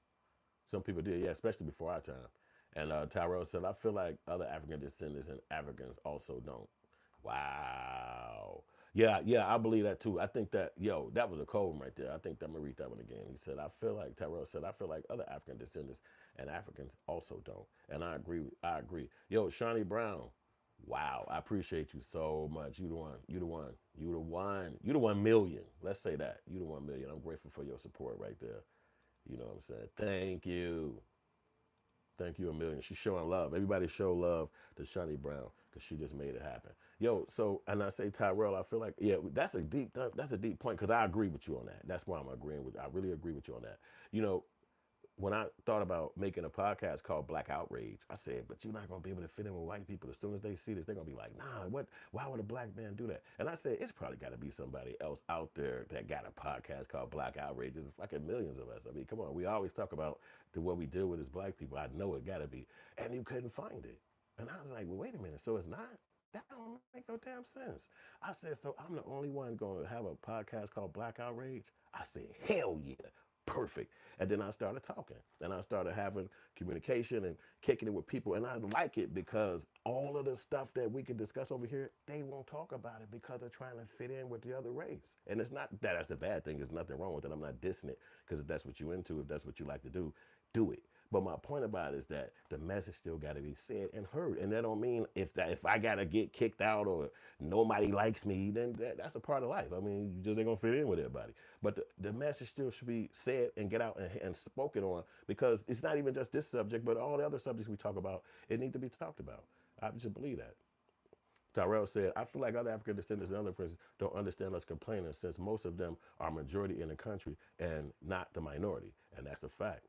Some people did, yeah, especially before our time. And Tyrell said, I feel like other African descendants and Africans also don't. Wow. Yeah, I believe that too. I think that, that was a cold one right there. I think I'm going to read that one again. He said, Tyrell said, I feel like other African descendants and Africans also don't. And I agree. Yo, Shawnee Brown, Wow, I appreciate you so much. You the one. You the one. You the one. You the 1 million. Let's say that. You the 1 million. I'm grateful for your support right there. You know what I'm saying? Thank you. Thank you 1 million. She's showing love. Everybody show love to Shani Brown because she just made it happen. Yo, so and I say Tyrell, I feel like yeah, that's a deep point because I agree with you on that. That's why I'm agreeing with. I really agree with you on that. You know, when I thought about making a podcast called Black Outrage, I said, but you're not gonna be able to fit in with white people. As soon as they see this, they're gonna be like, nah, what? Why would a black man do that? And I said, it's probably got to be somebody else out there that got a podcast called Black Outrage. There's fucking millions of us. I mean, come on, we always talk about what we deal with as black people. I know it got to be, and you couldn't find it. And I was like, well, wait a minute. So it's not. That don't make no damn sense. I said, so I'm the only one going to have a podcast called Black Outrage? I said, hell yeah, perfect. And then I started talking and I started having communication and kicking it with people. And I like it because all of the stuff that we can discuss over here, they won't talk about it because they're trying to fit in with the other race. And it's not that that's a bad thing. There's nothing wrong with it. I'm not dissing it because if that's what you're into, if that's what you like to do it. But my point about it is that the message still got to be said and heard, and that don't mean if I gotta get kicked out or nobody likes me, then that's a part of life. I mean, you just ain't gonna fit in with everybody. But the message still should be said and get out and spoken on because it's not even just this subject, but all the other subjects we talk about, it need to be talked about. I just believe that. Tyrell said, I feel like other African descendants and other friends don't understand us complaining since most of them are majority in the country and not the minority. And that's a fact.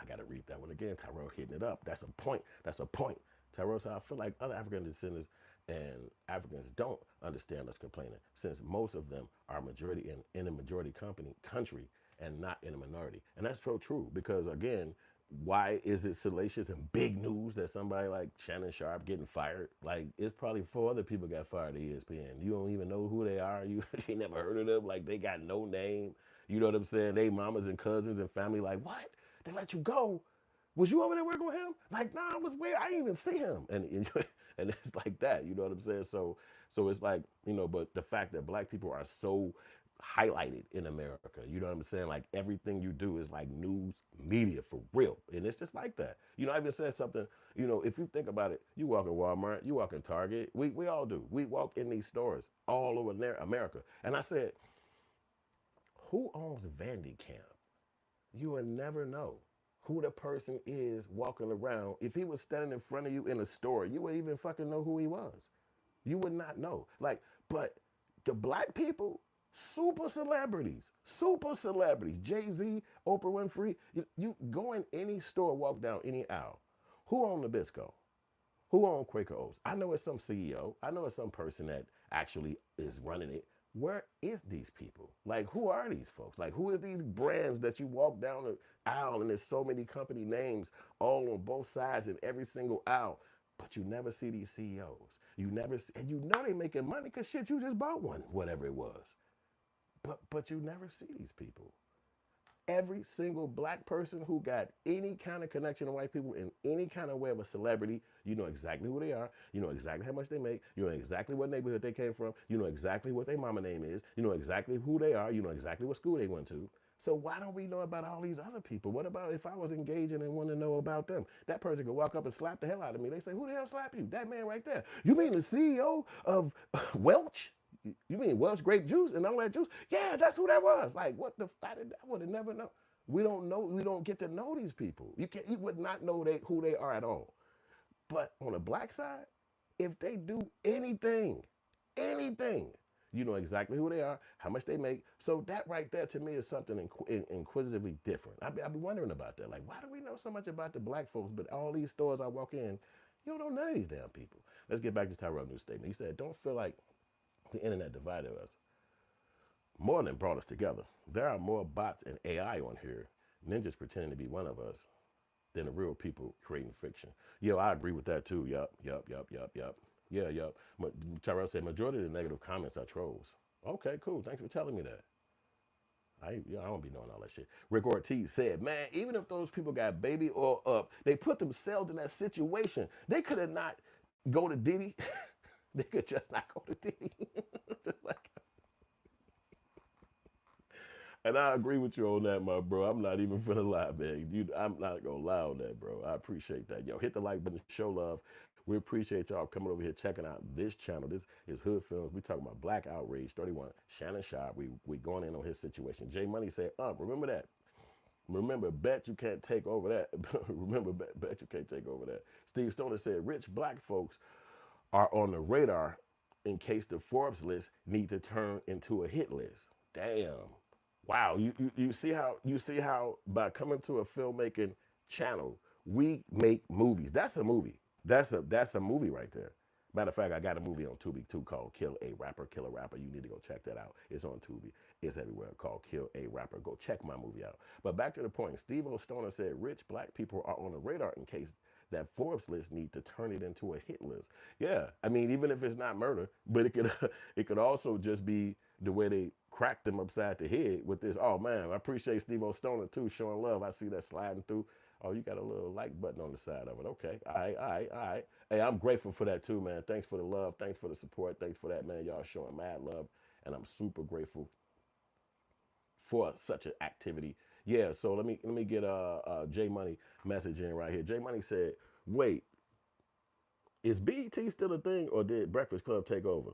I got to read that one again. Tyrell hitting it up. That's a point. That's a point. Tyrell said, I feel like other African descendants and Africans don't understand us complaining since most of them are majority in a majority country and not in a minority. And that's so true because, again, why is it salacious and big news that somebody like Shannon Sharpe getting fired? Like, it's probably 4 other people got fired at ESPN. You don't even know who they are. You never heard of them. Like, they got no name. You know what I'm saying? They mamas and cousins and family like, what? They let you go? Was you over there working with him? Like, nah, I was where I didn't even see him. And it's like that. You know what I'm saying? So it's like, but the fact that black people are so highlighted in America. You know what I'm saying? Like everything you do is like news media for real. And it's just like that. I even said something, if you think about it, you walk in Walmart, you walk in Target, we all do. We walk in these stores all over there, America. And I said, who owns Vandy Camp? You will never know who the person is walking around. If he was standing in front of you in a store, you wouldn't even fucking know who he was. You would not know. Like, but the black people, super celebrities, super celebrities. Jay-Z, Oprah Winfrey. You go in any store, walk down any aisle. Who owned Nabisco? Who owned Quaker Oats? I know it's some CEO. I know it's some person that actually is running it. Where is these people? Like, who are these folks? Like, who is these brands that you walk down the aisle and there's so many company names all on both sides in every single aisle, but you never see these CEOs. You never see, and they making money because shit, you just bought one, whatever it was. But you never see these people. Every single black person who got any kind of connection to white people in any kind of way of a celebrity, you know exactly who they are, you know exactly how much they make, you know exactly what neighborhood they came from, you know exactly what their mama name is, you know exactly who they are, you know exactly what school they went to. So why don't we know about all these other people? What about if I was engaging and wanted to know about them? That person could walk up and slap the hell out of me. They say, who the hell slapped you? That man right there. You mean the CEO of Welch? You mean Welch grape juice and all that juice? Yeah, that's who that was. Like, what the? I would have never known. We don't know. We don't get to know these people. You would not know who they are at all. But on the black side, if they do anything, you know exactly who they are, how much they make. So that right there to me is something inquisitively different. I've been wondering about that. Like, why do we know so much about the black folks, but all these stores I walk in, you don't know none of these damn people. Let's get back to Tyrell News statement. He said, don't feel like the internet divided us more than brought us together. There are more bots and AI on here, ninjas pretending to be one of us, than the real people creating fiction. Yo, I agree with that too. Yup. Yeah, yup. Tyrell said, majority of the negative comments are trolls. Okay, cool. Thanks for telling me that. I don't be knowing all that shit. Rick Ortiz said, man, even if those people got baby oil up, they put themselves in that situation. They could have not go to Diddy. They could just not go to Diddy. And I agree with you on that, my bro. I'm not even finna lie, man. I'm not gonna lie on that, bro. I appreciate that. Yo, hit the like button, show love. We appreciate y'all coming over here checking out this channel. This is Hood Films. We talking about Black Outrage 31. Shannon Sharpe. We going in on his situation. J Money said, remember that. Remember, bet you can't take over that. Remember, bet you can't take over that. Steve Stoner said, rich black folks are on the radar in case the Forbes list need to turn into a hit list. Damn. Wow. You see how by coming to a filmmaking channel, we make movies. That's a movie. That's a movie right there. Matter of fact, I got a movie on Tubi too called Kill a Rapper, Kill a Rapper. You need to go check that out. It's on Tubi. It's everywhere called Kill a Rapper. Go check my movie out. But back to the point, Steve O. Stoner said rich black people are on the radar in case that Forbes list need to turn it into a hit list. Yeah, I mean, even if it's not murder, but it could also just be the way they cracked them upside the head with this. Oh man, I appreciate Steve O. Stoner too, showing love. I see that sliding through. Oh, you got a little like button on the side of it. Okay, all right. Hey, I'm grateful for that too, man. Thanks for the love. Thanks for the support. Thanks for that, man. Y'all showing mad love, and I'm super grateful for such an activity. Yeah, so let me get J Money message in right here. J Money said, "Wait, is BET still a thing, or did Breakfast Club take over?"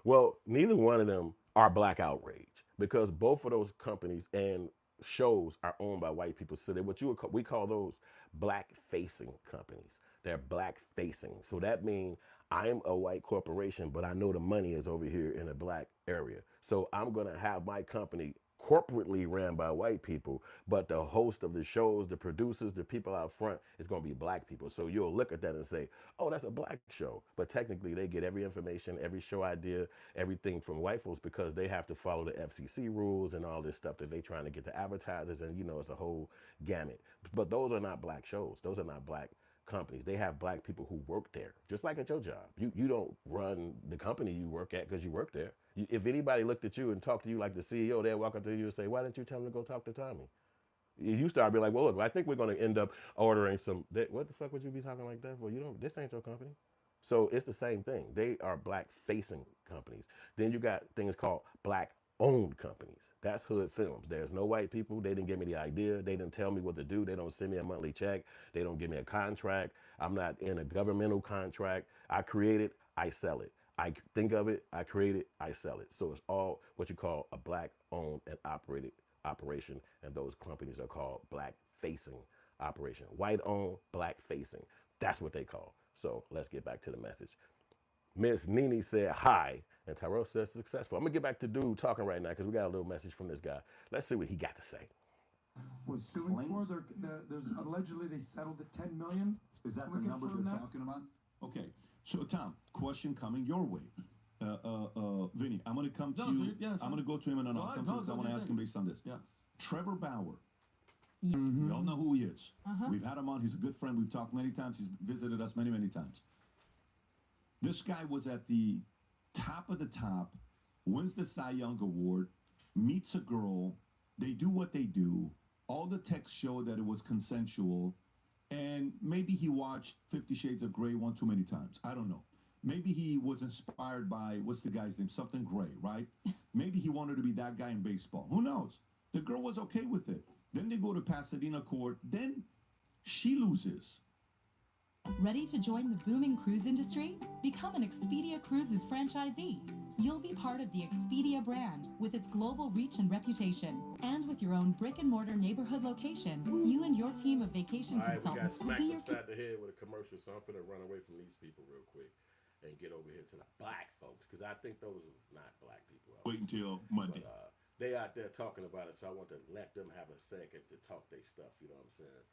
Well, neither one of them are Black Outrage because both of those companies and shows are owned by white people. So we call those black facing companies. They're black facing. So that means I'm a white corporation, but I know the money is over here in a black area. So I'm going to have my company corporately ran by white people, but the host of the shows, the producers, the people out front is going to be black people. So you'll look at that and say, oh, that's a black show. But technically they get every information, every show idea, everything from white folks because they have to follow the FCC rules and all this stuff that they're trying to get to advertisers. And, it's a whole gamut. But those are not black shows. Those are not black companies. They have black people who work there, just like at your job. You don't run the company you work at because you work there. If anybody looked at you and talked to you like the CEO, they'd walk up to you and say, why didn't you tell them to go talk to Tommy? You start being like, well, look, I think we're going to end up ordering some. What the fuck would you be talking like that for? This ain't your company. So it's the same thing. They are black facing companies. Then you got things called black owned companies. That's Hood Films. There's no white people. They didn't give me the idea. They didn't tell me what to do. They don't send me a monthly check. They don't give me a contract. I'm not in a governmental contract. I create it, I sell it. I think of it, I create it, I sell it. So it's all what you call a black owned and operated operation. And those companies are called black facing operation. White owned, black facing. That's what they call. So let's get back to the message. Miss Nene said hi, and Tyrell says successful. I'm gonna get back to dude talking right now because we got a little message from this guy. Let's see what he got to say. Was suing for there's allegedly they settled at 10 million. Is that the number you're talking about? Okay. So Tom, question coming your way. Vinny, I'm gonna come to you. I'm gonna go to him and then I'll come to you because I want to ask him based on this. Yeah. Trevor Bauer. We all know who he is. We've had him on. He's a good friend. We've talked many times. He's visited us many times. This guy was at the top of the top, wins the Cy Young Award, meets a girl. They do what they do. All the texts show that it was consensual. And maybe he watched 50 Shades of Grey one too many times. I don't know. Maybe he was inspired by, what's the guy's name? Something Gray, right? Maybe he wanted to be that guy in baseball. Who knows? The girl was okay with it. Then they go to Pasadena court. Then she loses. Ready to join the booming cruise industry? Become an Expedia Cruises franchisee. You'll be part of the Expedia brand with its global reach and reputation. And with your own brick-and-mortar neighborhood location, you and your team of vacation consultants will be your... upside the head with a commercial, so I'm finna run away from these people real quick and get over here to the black folks, because I think those are not black people. Wait until Monday. But, they out there talking about it, so I want to let them have a second to talk their stuff, you know what I'm saying?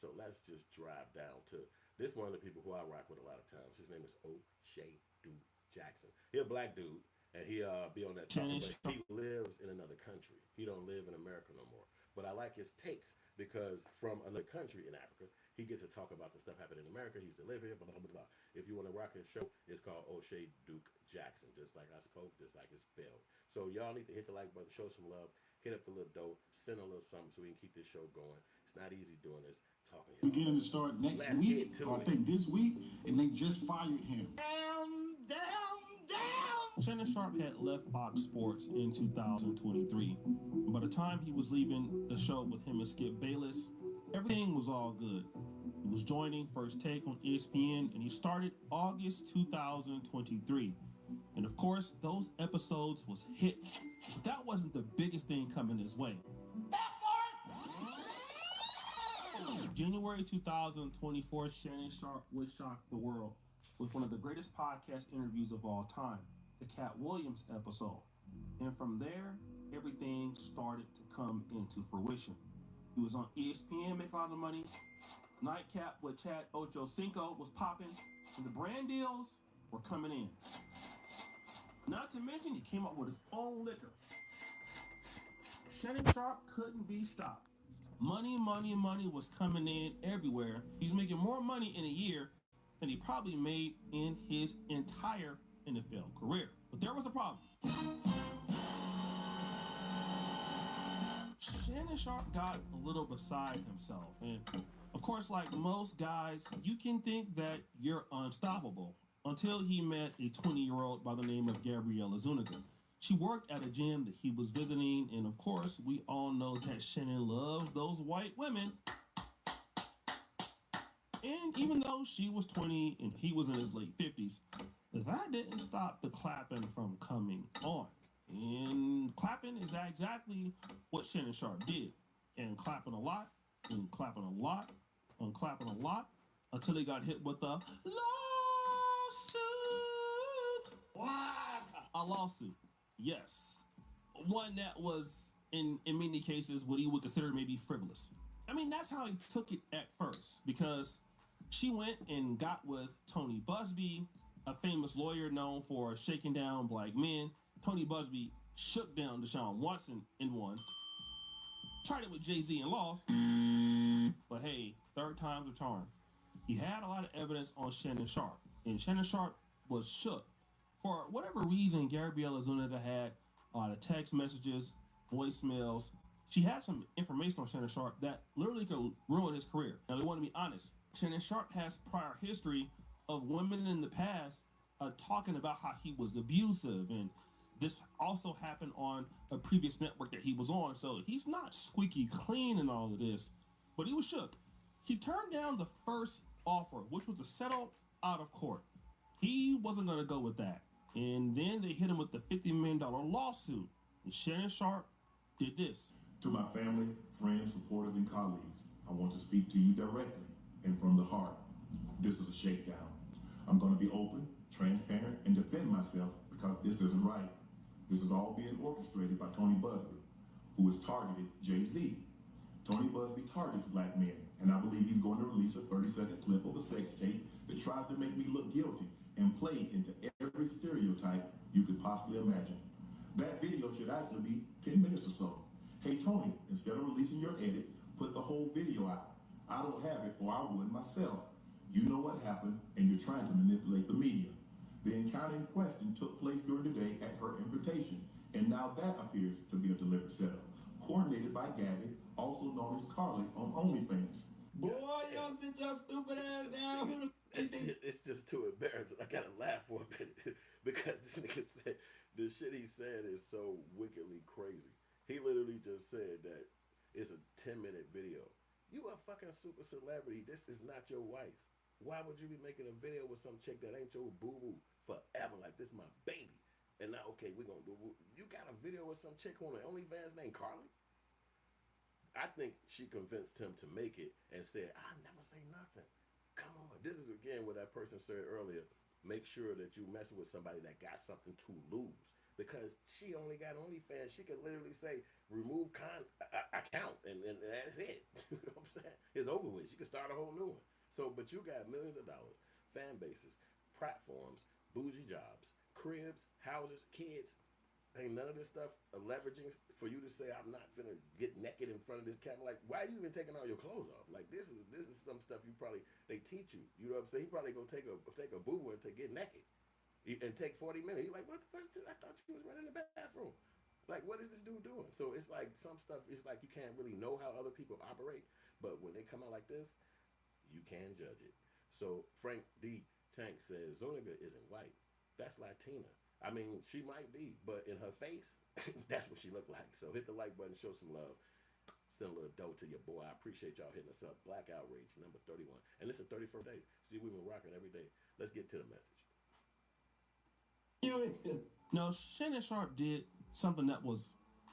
So let's just drive down to... This one of the people who I rock with a lot of times. His name is O'Shea Duke Jackson. He a black dude, and he be on that talking, but he lives in another country. He don't live in America no more. But I like his takes because from another country in Africa, he gets to talk about the stuff happening in America. He used to live here, blah, blah, blah, blah. If you want to rock his show, it's called O'Shea Duke Jackson, just like I spoke, just like it's spelled. So y'all need to hit the like button, show some love, hit up the little dough, send a little something so we can keep this show going. It's not easy doing this. Beginning to start next week, I think this week, and they just fired him. Damn. Shannon Sharpe had left Fox Sports in 2023. By the time he was leaving the show with him and Skip Bayless, Everything was all good. He was joining First Take on ESPN, and he started August 2023. And of course, those episodes was hit. But that wasn't the biggest thing coming his way. Fast forward! January 2024, Shannon Sharpe would shock the world with one of the greatest podcast interviews of all time, the Cat Williams episode. And from there, everything started to come into fruition. He was on ESPN making a lot of money. Nightcap with Chad Ochocinco was popping, and the brand deals were coming in. Not to mention, he came up with his own liquor. Shannon Sharpe couldn't be stopped. Money was coming in everywhere. He's making more money in a year than he probably made in his entire NFL career. But there was a problem. Shannon Sharpe got a little beside himself. And of course, like most guys, you can think that you're unstoppable until he met a 20-year-old by the name of Gabriella Zuniga. She worked at a gym that he was visiting, and of course, we all know that Shannon loves those white women. And even though she was 20 and he was in his late 50s, that didn't stop the clapping from coming on. And clapping is exactly what Shannon Sharpe did. And clapping a lot, and clapping a lot, and clapping a lot, until he got hit with a lawsuit. What? A lawsuit. Yes. One that was, in many cases, what he would consider maybe frivolous. I mean, that's how he took it at first, because she went and got with Tony Busby, a famous lawyer known for shaking down black men. Tony Busby shook down Deshaun Watson and won. Tried it with Jay-Z and lost. But hey, third time's a charm. He had a lot of evidence on Shannon Sharpe, and Shannon Sharpe was shook. For whatever reason, Gabriella Zuniga had a lot of text messages, voicemails. She had some information on Shannon Sharpe that literally could ruin his career. Now, we want to be honest. Shannon Sharpe has prior history of women in the past talking about how he was abusive, and this also happened on a previous network that he was on. So he's not squeaky clean in all of this, but he was shook. He turned down the first offer, which was to settle out of court. He wasn't going to go with that. And then they hit him with the $50 million lawsuit. And Shannon Sharpe did this. To my family, friends, supporters, and colleagues, I want to speak to you directly and from the heart. This is a shakedown. I'm going to be open, transparent, and defend myself because this isn't right. This is all being orchestrated by Tony Busby, who has targeted Jay-Z. Tony Busby targets black men, and I believe he's going to release a 30-second clip of a sex tape that tries to make me look guilty and play into every stereotype you could possibly imagine. That video should actually be 10 minutes or so. Hey, Tony, instead of releasing your edit, put the whole video out. I don't have it, or I would myself. You know what happened, and you're trying to manipulate the media. The encounter in question took place during the day at her invitation, and now that appears to be a deliberate setup, coordinated by Gabby, also known as Carly on OnlyFans. Boy, y'all sit your stupid ass down. It's just too embarrassing. I gotta laugh for a minute because this nigga said the shit he said is so wickedly crazy. He literally just said that it's a 10-minute video. You a fucking super celebrity. This is not your wife. Why would you be making a video with some chick that ain't your boo-boo forever? Like, this my baby. And now, okay, we're gonna do. You got a video with some chick on the OnlyFans named Carly? I think she convinced him to make it and said, I never say nothing. Come on. This is, again, what that person said earlier. Make sure that you messing with somebody that got something to lose. Because she only got OnlyFans. She could literally say, remove account, and that's it. You know what I'm saying? It's over with. She could start a whole new one. So, but you got millions of dollars, fan bases, platforms, bougie jobs, cribs, houses, kids. Ain't none of this stuff leveraging for you to say, I'm not finna get naked in front of this camera. Like, why are you even taking all your clothes off? Like, this is some stuff you probably, they teach you. You know what I'm saying? He probably gonna take a boo-boo and to get naked and take 40 minutes. You're like, what the fuck? I thought you was running the bathroom. Like, what is this dude doing? So it's like some stuff, it's like you can't really know how other people operate. But when they come out like this, you can judge it. So Frank D. Tank says, Zuniga isn't white. That's Latina. I mean, she might be, but in her face, that's what she looked like. So hit the like button, show some love. Send a little dough to your boy. I appreciate y'all hitting us up. Black Outrage, number 31. And it's the 31st day. See, we've been rocking every day. Let's get to the message. No, Shannon Sharpe did something that was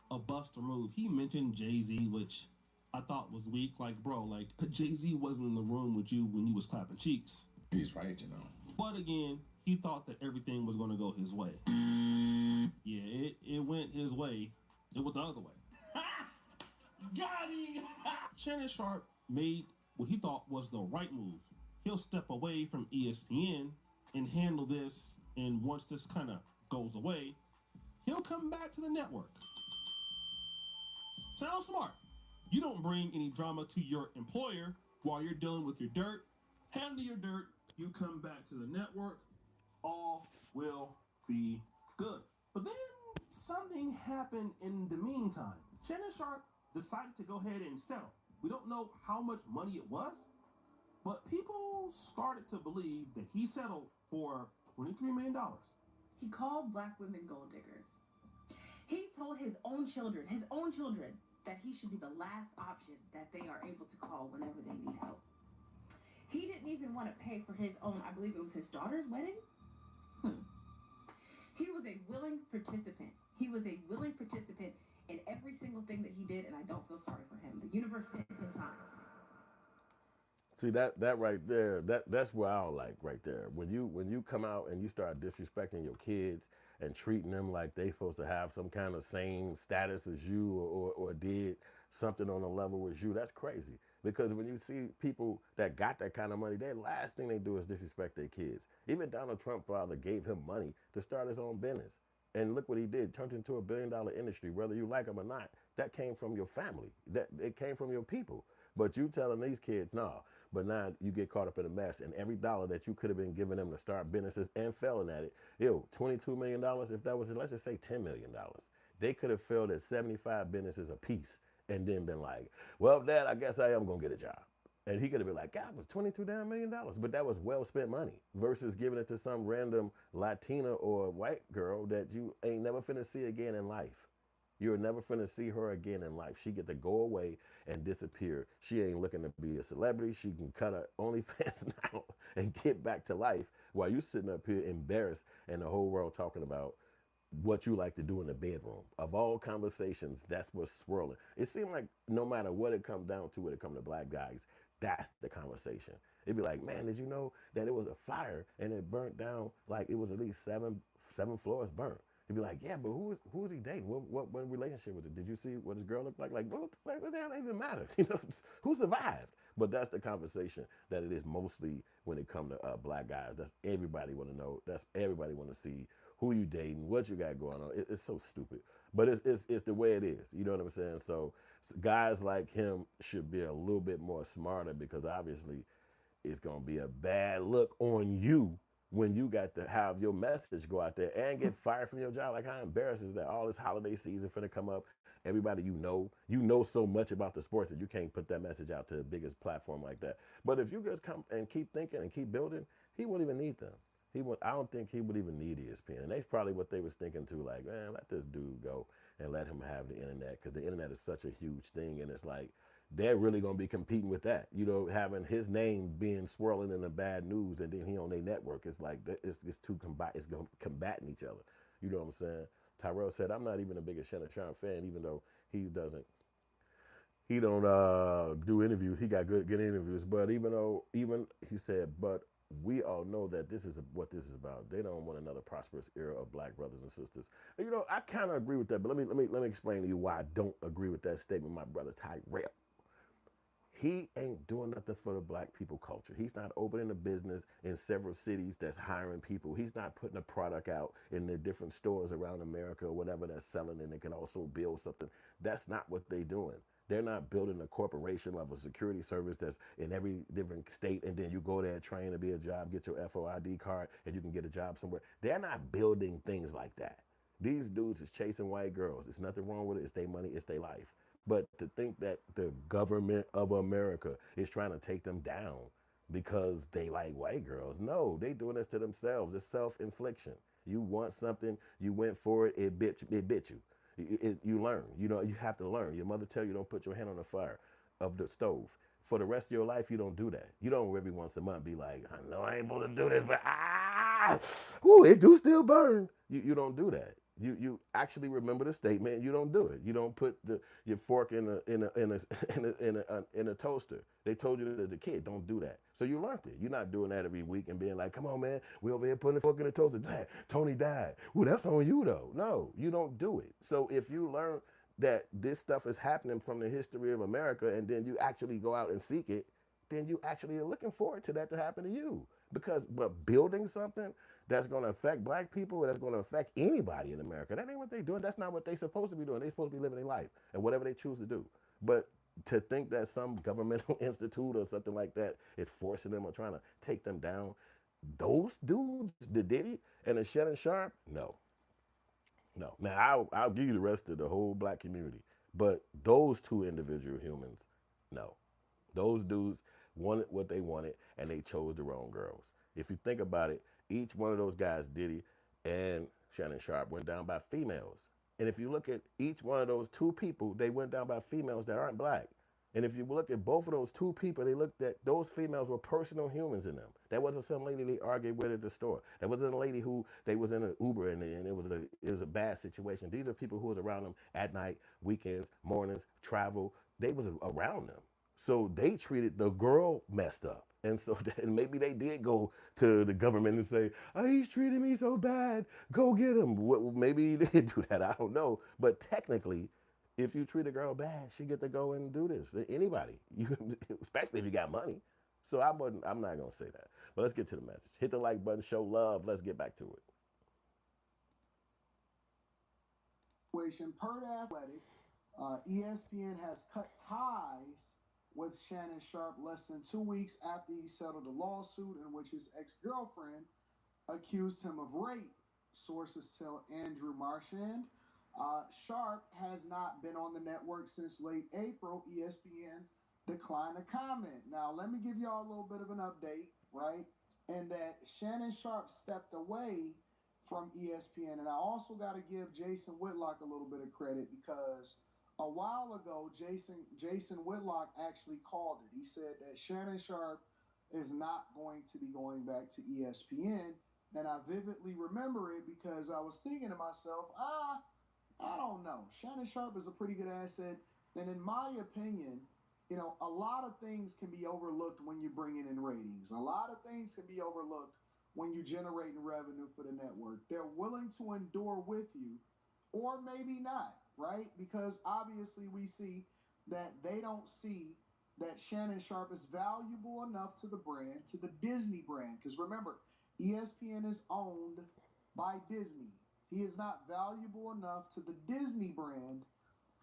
a buster move. He mentioned Jay-Z, which I thought was weak. Like, bro, like, Jay-Z wasn't in the room with you when you was clapping cheeks. He's right, you know. But again, he thought that everything was going to go his way. Yeah, it went his way. It went the other way. Got him! Shannon Sharpe made what he thought was the right move. He'll step away from ESPN and handle this, and once this kind of goes away, he'll come back to the network. Sounds smart. You don't bring any drama to your employer while you're dealing with your dirt. Handle your dirt. You come back to the network. All will be good. But then something happened in the meantime. Shannon Sharpe decided to go ahead and settle. We don't know how much money it was, but people started to believe that he settled for $23 million. He called black women gold diggers. He told his own children, that he should be the last option that they are able to call whenever they need help. He didn't even want to pay for his own, I believe it was his daughter's wedding. He was a willing participant. He was a willing participant in every single thing that he did, and I don't feel sorry for him. The universe sent him signs. See that right there, that's what I don't like right there. When you come out and you start disrespecting your kids and treating them like they supposed to have some kind of same status as you or did something on a level as you, that's crazy. Because when you see people that got that kind of money, the last thing they do is disrespect their kids. Even Donald Trump's father gave him money to start his own business. And look what he did, turned into $1 billion industry, whether you like him or not. That came from your family. It came from your people. But you telling these kids, no. But now you get caught up in a mess, and every dollar that you could have been giving them to start businesses and failing at it, $22 million, if that was, let's just say $10 million. They could have failed at 75 businesses a piece and then been like, well, Dad, I guess I am going to get a job. And he could have been like, God, it was $22 million. But that was well spent money versus giving it to some random Latina or white girl that you ain't never finna see again in life. You're never finna see her again in life. She get to go away and disappear. She ain't looking to be a celebrity. She can cut her OnlyFans now and get back to life while you sitting up here embarrassed and the whole world talking about what you like to do in the bedroom. Of all conversations, that's what's swirling. It seemed like no matter what it comes down to when it comes to black guys, that's the conversation. It'd be like, man, did you know that it was a fire and it burnt down, like it was at least seven floors burnt? He'd be like, yeah, but who was he dating? What relationship was it? Did you see what his girl looked like? Like, what the hell even matter? You know, who survived? But that's the conversation that it is mostly when it comes to black guys. That's everybody want to know. That's everybody want to see who you dating, what you got going on. It's so stupid, but it's the way it is. You know what I'm saying? So guys like him should be a little bit more smarter, because obviously it's gonna be a bad look on you when you got to have your message go out there and get fired from your job. Like, how embarrassing is that? All this holiday season finna come up. Everybody you know so much about the sports that you can't put that message out to the biggest platform like that. But if you just come and keep thinking and keep building, he wouldn't even need them. I don't think he would even need ESPN. And that's probably what they was thinking too, like, man, let this dude go and let him have the internet, because the internet is such a huge thing, and it's like, they're really going to be competing with that, having his name being swirling in the bad news, and then he on their network. It's like, it's combating each other. You know what I'm saying? Tyrell said, I'm not even the biggest Shannon Sharpe fan, even though he don't do interviews. He got good interviews, but even he said, but we all know that this is what this is about. They don't want another prosperous era of black brothers and sisters. I kind of agree with that, but let me explain to you why I don't agree with that statement, my brother Tyrell. He ain't doing nothing for the black people culture. He's not opening a business in several cities that's hiring people. He's not putting a product out in the different stores around America or whatever that's selling, and they can also build something. That's not what they're doing. They're not building a corporation level security service that's in every different state, and then you go there, train to be a job, get your FOID card, and you can get a job somewhere. They're not building things like that. These dudes is chasing white girls. There's nothing wrong with it. It's their money. It's their life. But to think that the government of America is trying to take them down because they like white girls, no, they doing this to themselves. It's self-infliction. You want something, you went for it, it bit you. You learn. You know, you have to learn. Your mother tell you don't put your hand on the fire of the stove. For the rest of your life, you don't do that. You don't every once a month be like, I know I ain't supposed to do this, but ooh, it do still burn. You don't do that. You actually remember the statement. You don't do it. You don't put your fork in a toaster. They told you that as a kid, don't do that. So you learned it. You're not doing that every week and being like, come on, man, we over here putting the fork in the toaster. Dad, Tony died. Well, that's on you though. No, you don't do it. So if you learn that this stuff is happening from the history of America, and then you actually go out and seek it, then you actually are looking forward to that to happen to you. But building something that's going to affect black people, that's going to affect anybody in America, that ain't what they're doing. That's not what they're supposed to be doing. They're supposed to be living their life and whatever they choose to do. But to think that some governmental institute or something like that is forcing them or trying to take them down, those dudes, the Diddy and the Shannon Sharpe, no. No. Now, I'll give you the rest of the whole black community. But those two individual humans, no. Those dudes wanted what they wanted, and they chose the wrong girls. If you think about it, each one of those guys, Diddy and Shannon Sharpe, went down by females. And if you look at each one of those two people, they went down by females that aren't black. And if you look at both of those two people, they looked at those females were personal humans in them. That wasn't some lady they argued with at the store. That wasn't a lady who they was in an Uber and it was a bad situation. These are people who was around them at night, weekends, mornings, travel. They was around them. So they treated the girl messed up. And so and maybe they did go to the government and say, oh, he's treating me so bad. Go get him. Maybe they did do that. I don't know. But technically, if you treat a girl bad, she get to go and do this. Anybody, especially if you got money. So I'm not gonna say that. But let's get to the message. Hit the like button, show love. Let's get back to it. Per the Athletic, ESPN has cut ties with Shannon Sharpe less than 2 weeks after he settled a lawsuit in which his ex-girlfriend accused him of rape. Sources tell Andrew Marchand. Sharpe has not been on the network since late April. ESPN declined to comment. Now, let me give y'all a little bit of an update, right? And that Shannon Sharpe stepped away from ESPN. And I also got to give Jason Whitlock a little bit of credit because a while ago, Jason Whitlock actually called it. He said that Shannon Sharpe is not going to be going back to ESPN. And I vividly remember it because I was thinking to myself, I don't know. Shannon Sharpe is a pretty good asset. And in my opinion, you know, a lot of things can be overlooked when you're bringing in ratings. A lot of things can be overlooked when you're generating revenue for the network. They're willing to endure with you, or maybe not, right? Because obviously we see that they don't see that Shannon Sharpe is valuable enough to the brand, to the Disney brand. Because remember, ESPN is owned by Disney. He is not valuable enough to the Disney brand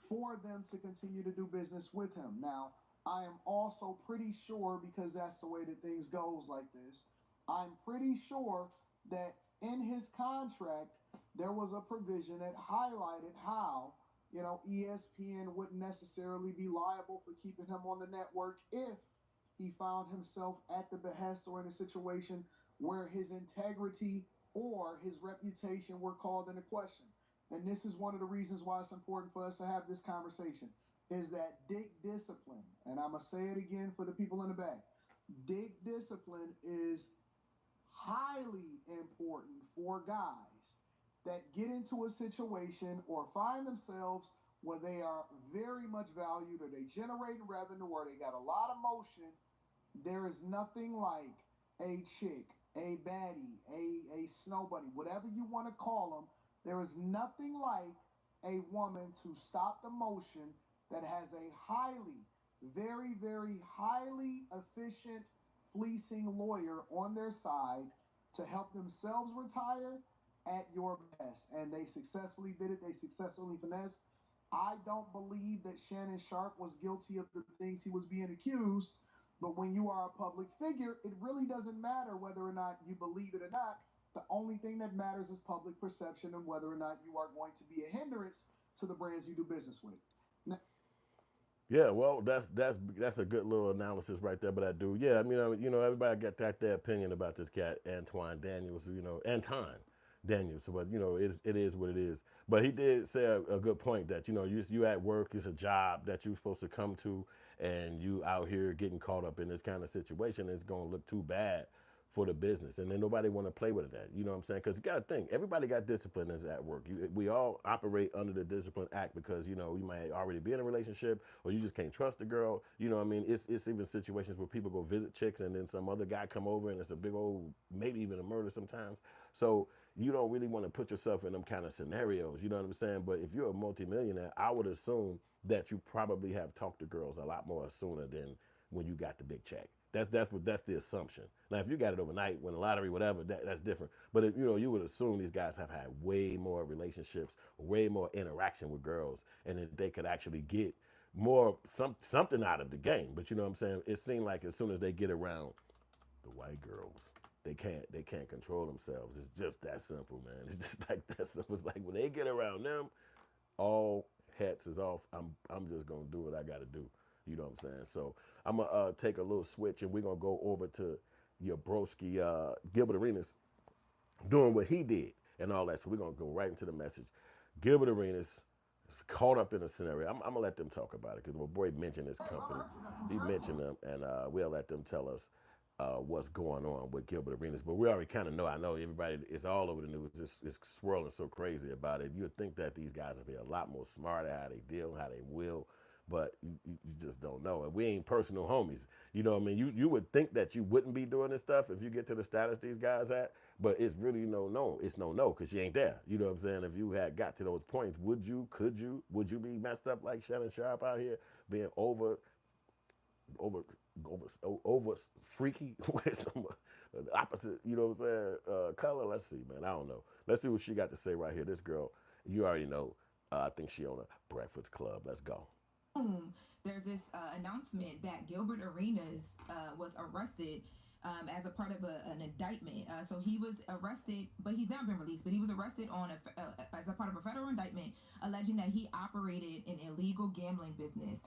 for them to continue to do business with him. Now, I am also pretty sure, because that's the way that things goes like this, I'm pretty sure that in his contract, there was a provision that highlighted how, you know, ESPN wouldn't necessarily be liable for keeping him on the network if he found himself at the behest or in a situation where his integrity or his reputation were called into question. And this is one of the reasons why it's important for us to have this conversation, is that dick discipline, and I'm going to say it again for the people in the back, dick discipline is highly important for guys that get into a situation or find themselves where they are very much valued or they generate revenue or they got a lot of motion. There is nothing like a chick, a baddie, a snow bunny, whatever you want to call them. There is nothing like a woman to stop the motion that has a highly, very, very highly efficient fleecing lawyer on their side to help themselves retire at your best. And they successfully did it. They successfully finessed. I don't believe that Shannon Sharpe was guilty of the things he was being accused. But when you are a public figure, it really doesn't matter whether or not you believe it or not. The only thing that matters is public perception and whether or not you are going to be a hindrance to the brands you do business with. Now, yeah, well, that's a good little analysis right there. But I do, yeah. I mean, you know, everybody got their opinion about this cat, Antoine Daniels. You know, Anton. Daniel. So, but it is what it is. But he did say a good point that you at work, it's a job that you're supposed to come to, and you out here getting caught up in this kind of situation. It's gonna look too bad for the business, and then nobody want to play with that. You know what I'm saying? Because you got to think, everybody got discipline that's at work. We all operate under the Discipline Act because you might already be in a relationship, or you just can't trust the girl. You know what I mean? It's even situations where people go visit chicks, and then some other guy come over, and it's a big old, maybe even a murder sometimes. So you don't really want to put yourself in them kind of scenarios. You know what I'm saying? But if you're a multimillionaire, I would assume that you probably have talked to girls a lot more sooner than when you got the big check. That's the assumption. Now, if you got it overnight, win the lottery, whatever, that's different. But if, you would assume these guys have had way more relationships, way more interaction with girls, and that they could actually get more something out of the game. But you know what I'm saying? It seemed like as soon as they get around the white girls, they can't control themselves. It's just that simple, man. It's just like that simple. It's like when they get around them, all hats is off. I'm just gonna do what I gotta do. You know what I'm saying? So I'm gonna take a little switch, and we're gonna go over to your broski Gilbert Arenas doing what he did and all that. So we're gonna go right into the message. Gilbert Arenas is caught up in a scenario. I'm gonna let them talk about it because my boy mentioned this company. He mentioned them, and we'll let them tell us what's going on with Gilbert Arenas. But we already kind of know. I know everybody is all over the news. It's swirling so crazy about it. You'd think that these guys would be a lot more smart at how they deal, how they will. But you just don't know. And we ain't personal homies. You know what I mean? You would think that you wouldn't be doing this stuff if you get to the status these guys at, but it's really no. It's no, because you ain't there. You know what I'm saying? If you had got to those points, would you be messed up like Shannon Sharpe out here, being over freaky with some opposite, you know what I'm saying, color? Let's see, man. I don't know. Let's see what she got to say right here. This girl, you already know, I think she on a Breakfast Club. Let's go. There's this announcement that Gilbert Arenas was arrested as a part of an indictment. So he was arrested, but he's now been released. But he was arrested on as a part of a federal indictment, alleging that he operated an illegal gambling business.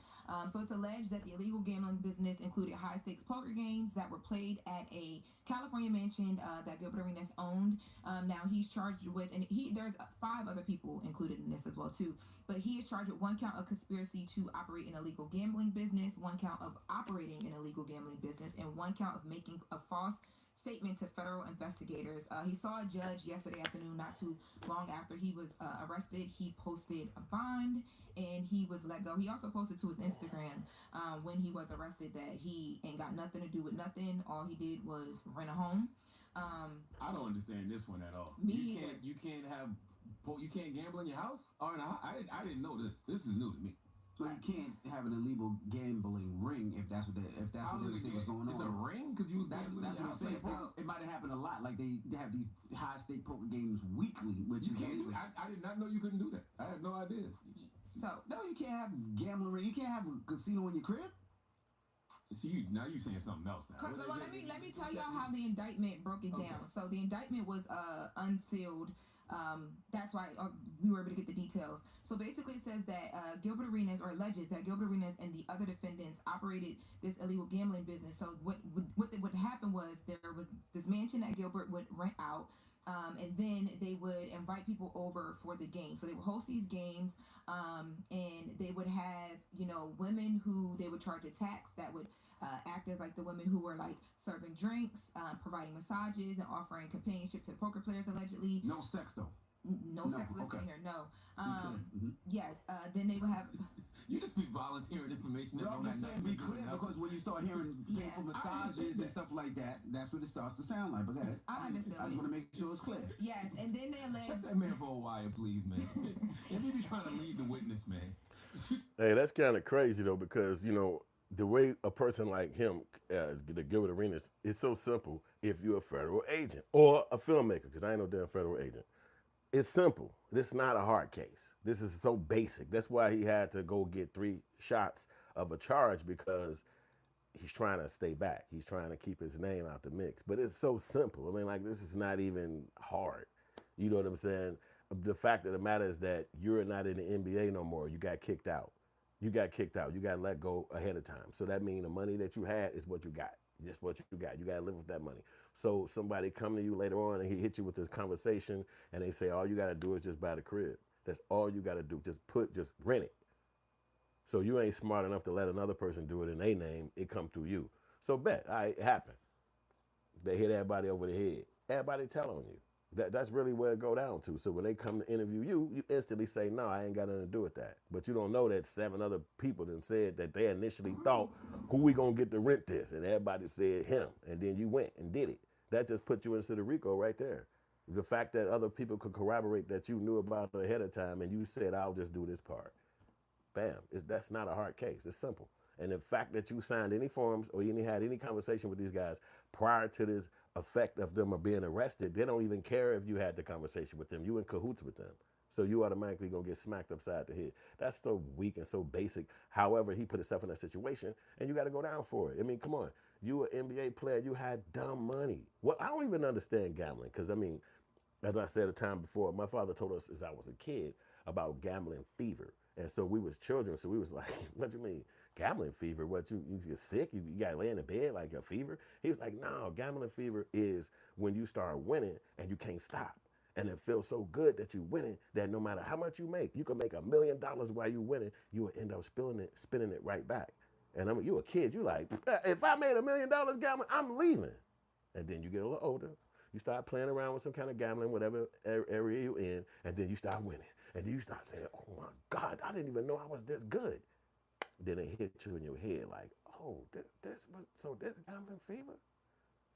So it's alleged that the illegal gambling business included high-stakes poker games that were played at a California mansion that Gilbert Arenas owned. Now he's charged with, and there's 5 other people included in this as well too. But he is charged with 1 count of conspiracy to operate an illegal gambling business, 1 count of operating an illegal gambling business, and 1 count of making a false statement to federal investigators. He saw a judge yesterday afternoon, not too long after he was arrested. He posted a bond and he was let go. He also posted to his Instagram when he was arrested that he ain't got nothing to do with nothing. All he did was rent a home. I don't understand this one at all. You can't gamble in your house? Or I didn't know this. This is new to me. So you can't have an illegal gambling ring if that's what they say was going on. It's a ring because that's what I'm saying. It might have happened a lot. Like they have these high stake poker games weekly, which you can't do. I did not know you couldn't do that. I had no idea. So no, you can't have gambling ring. You can't have a casino in your crib. See, now you're saying something else. Now. Well, let me tell y'all how the indictment broke it down. So the indictment was unsealed. That's why we were able to get the details. So basically, it says that Gilbert Arenas, or alleges that Gilbert Arenas and the other defendants operated this illegal gambling business. So what happened was there was this mansion that Gilbert would rent out. And then they would invite people over for the game. So they would host these games, and they would have, women who they would charge a tax that would act as like the women who were like serving drinks, providing massages, and offering companionship to the poker players, allegedly. No sex though. No sex listed here. No. Yes. Then they would have. You just be volunteering information. No, I'm just saying be clear because when you start hearing painful massages and stuff like that, that's what it starts to sound like. But go ahead. I understand. I just want to make sure it's clear. Yes, and then they allege. Shut that man for a while, please, man. And he be trying to lead the witness, man. Hey, that's kind of crazy though, because the way a person like him, the Gilbert Arenas, is so simple. If you're a federal agent or a filmmaker, because I ain't no damn federal agent. It's simple. This is not a hard case. This is so basic. That's why he had to go get 3 shots of a charge, because he's trying to stay back. He's trying to keep his name out the mix. But it's so simple. I mean, like, this is not even hard. You know what I'm saying? The fact of the matter is that you're not in the NBA no more. You got kicked out. You got let go ahead of time. So that means the money that you had is what you got. Just what you got. You got to live with that money. So somebody come to you later on and he hit you with this conversation and they say, all you got to do is just buy the crib. That's all you got to do. Just rent it. So you ain't smart enough to let another person do it in their name. It come through you. So bet, all right, it happened. They hit everybody over the head. Everybody tell on you. That's really where it go down to. So when they come to interview you, you instantly say, no, I ain't got nothing to do with that. But you don't know that 7 other people then said that they initially thought, who we gonna get to rent this? And everybody said him. And then you went and did it. That just put you into the RICO right there. The fact that other people could corroborate that you knew about it ahead of time and you said, I'll just do this part. Bam. That's not a hard case. It's simple. And the fact that you signed any forms or you had any conversation with these guys prior to this effect of them being arrested, they don't even care if you had the conversation with them. You in cahoots with them. So you automatically going to get smacked upside the head. That's so weak and so basic. However, he put himself in that situation and you got to go down for it. I mean, come on. You an NBA player. You had dumb money. Well, I don't even understand gambling because, I mean, as I said a time before, my father told us as I was a kid about gambling fever. And so we was children, so we was like, what do you mean? Gambling fever? What, you get sick? You got to lay in the bed like a fever? He was like, no, gambling fever is when you start winning and you can't stop. And it feels so good that you winning that no matter how much you can make $1 million while you winning, you will end up spinning it right back. And I mean, you a kid, you like, if I made $1 million gambling, I'm leaving. And then you get a little older, you start playing around with some kind of gambling, whatever area you're in, and then you start winning. And then you start saying, oh my God, I didn't even know I was this good. Then it hit you in your head like, oh, this gambling fever?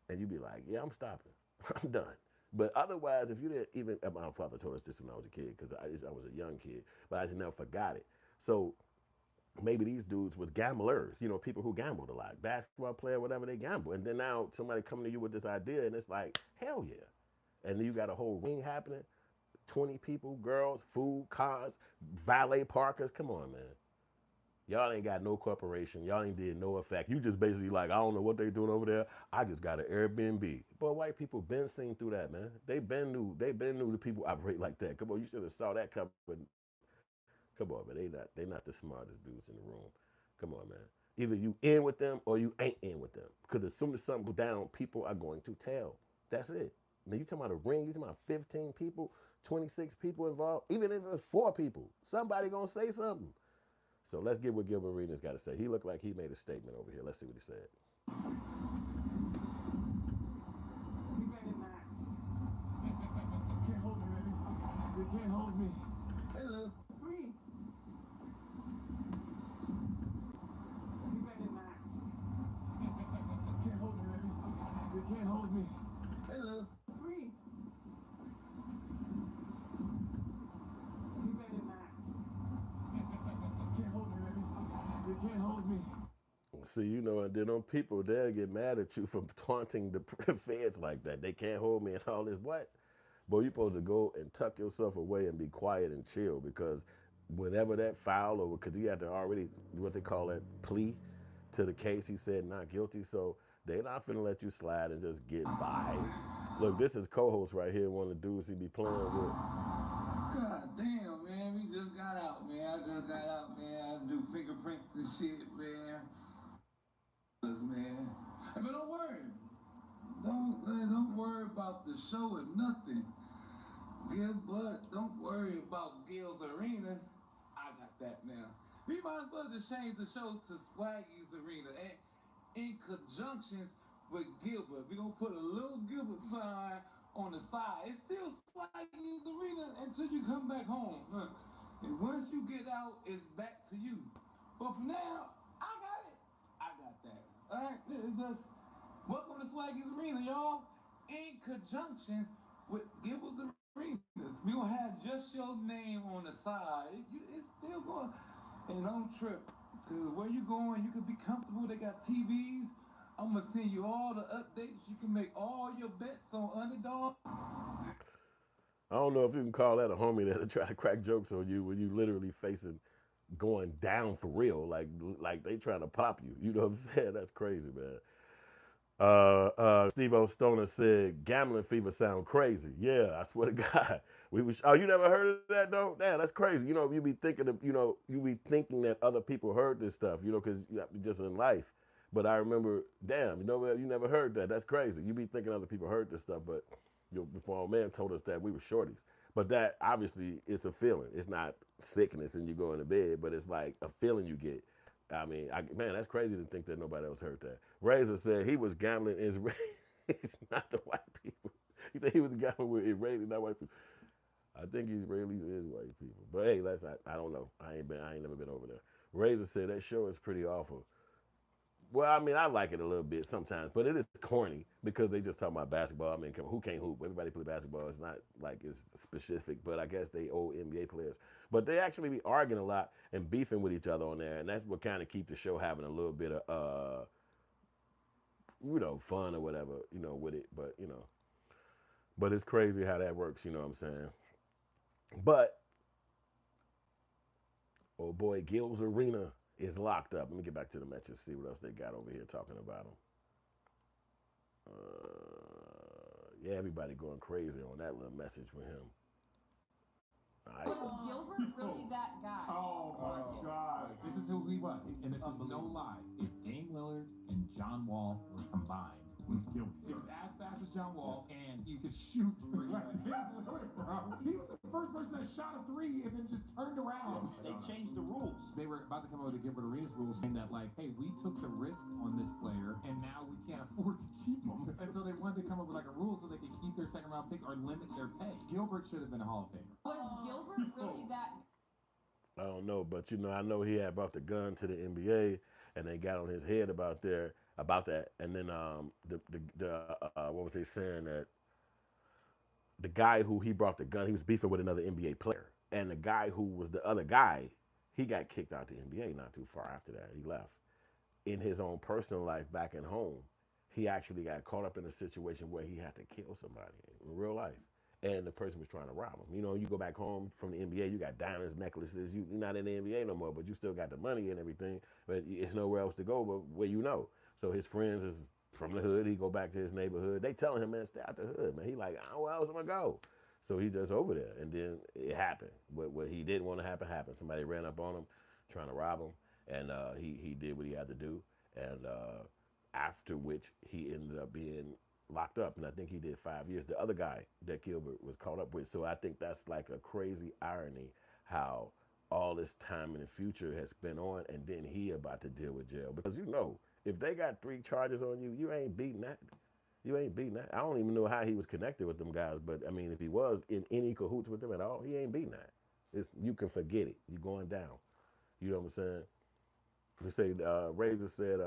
And you be like, yeah, I'm stopping. I'm done. But otherwise, if you didn't even, my father told us this when I was a kid, because I was a young kid, but I just never forgot it. So maybe these dudes was gamblers, you know, people who gambled a lot, basketball player, whatever, they gamble. And then now somebody coming to you with this idea and it's like, hell yeah. And then you got a whole ring happening, 20 people, girls, food, cars, valet parkers. Come on, man. Y'all ain't got no corporation. Y'all ain't did no effect. You just basically like, I don't know what they doing over there. I just got an Airbnb. Boy, white people been seen through that, man. They been knew the people operate like that. Come on, you should have saw that coming. Come on, man. They not the smartest dudes in the room. Come on, man. Either you in with them or you ain't in with them. Because as soon as something go down, people are going to tell. That's it. Now you talking about a ring, you talking about 15 people, 26 people involved, even if it's 4 people, somebody gonna say something. So let's get what Gilbert Arenas got to say. He looked like he made a statement over here. Let's see what he said. You can't hold me, baby. You can't hold me. Hello. Free. You better not. You can't hold me, baby. You can't hold me. Hello. Free. You better not. You can't hold me, baby. You can't hold me. See, you know, and then them people, they'll get mad at you for taunting the feds like that. They can't hold me and all this. What? Boy, you're supposed to go and tuck yourself away and be quiet and chill because whenever that file over, because he had to already, what they call that, plea to the case, he said not guilty. So they're not finna let you slide and just get by. Look, this is co-host right here, one of the dudes he be playing with. God damn, man, we just got out, man. I just got out, man. I do fingerprints and shit, man. Man. But don't worry. Don't worry about the show or nothing. Gilbert, don't worry about Gil's Arena. I got that now. We might as well just change the show to Swaggy's Arena. And in conjunctions with Gilbert, we're gonna put a little Gilbert sign on the side. It's still Swaggy's Arena until you come back home. Huh? And once you get out, it's back to you. But for now, I got it. I got that. All right, welcome to Swaggy's Arena, y'all. In conjunction with Gilbert's Arenas, we gonna have just your name on the side. It's still going. And don't trip, cause where you going, you can be comfortable. They got TVs. I'm gonna send you all the updates. You can make all your bets on Underdog. I don't know if you can call that a homie that'll try to crack jokes on you when you literally facing going down for real, like they trying to pop you. You know what I'm saying? That's crazy, man. Steve O. Stoner said, gambling fever sound crazy. Yeah, I swear to God. Oh, you never heard of that though? Damn, that's crazy. You know, you be thinking that other people heard this stuff, you know, because just in life. But I remember, damn, you never heard that. That's crazy. You be thinking other people heard this stuff, but before old man told us that we were shorties. But that obviously it's a feeling. It's not sickness and you go into bed, but it's like a feeling you get. I mean, man, that's crazy to think that nobody else heard that. Razor said he was gambling Israelis, not the white people. He said he was gambling with Israelis, not white people. I think Israelis is white people. But hey, I don't know. I ain't never been over there. Razor said that show is pretty awful. Well, I mean, I like it a little bit sometimes, but it is corny because they just talk about basketball. I mean, who can't hoop? Everybody play basketball. It's not like it's specific, but I guess they old NBA players. But they actually be arguing a lot and beefing with each other on there, and that's what kind of keep the show having a little bit of, fun or whatever, with it. But it's crazy how that works. You know what I'm saying? But oh boy, Gil's Arena is locked up. Let me get back to the match and see what else they got over here talking about them. Yeah, everybody going crazy on that little message with him. Was Gilbert really that guy? Oh my God. This is who he was. And this is no lie. If Dame Lillard and John Wall were combined, was Gilbert. He was as fast as John Wall, and you could shoot like Dame Lillard, bro. He was the first person that shot a three and then just turned around. They changed the rules. They were about to come up with the Gilbert Arenas rules saying that, like, hey, we took the risk on this player, and now we can't afford to keep him. And so they wanted to come up with like a rule so they could keep their second round picks or limit their pay. Gilbert should have been a Hall of Famer. Was Gilbert really that? I don't know, but I know he had brought the gun to the NBA, and they got on his head about that, and then what was they saying that the guy who he brought the gun, he was beefing with another NBA player, and the guy who was the other guy, he got kicked out the NBA not too far after that. He left. In his own personal life back at home, he actually got caught up in a situation where he had to kill somebody in real life. And the person was trying to rob him. You go back home from the NBA, you got diamonds, necklaces. You're not in the NBA no more, but you still got the money and everything. But it's nowhere else to go but where you know. So his friends is from the hood. He go back to his neighborhood. They telling him, man, stay out the hood, man. He like, oh, where else am I go? So he just over there. And then it happened. What he didn't want to happen happened. Somebody ran up on him trying to rob him. And he did what he had to do. And after which he ended up being locked up, and I think he did 5 years. The other guy that Gilbert was caught up with. So I think that's like a crazy irony how all this time in the future has been on, and then he about to deal with jail. Because if they got 3 charges on you, you ain't beating that. You ain't beating that. I don't even know how he was connected with them guys, but I mean, if he was in any cahoots with them at all, he ain't beating that. You can forget it. You're going down. You know what I'm saying? We say Razor said.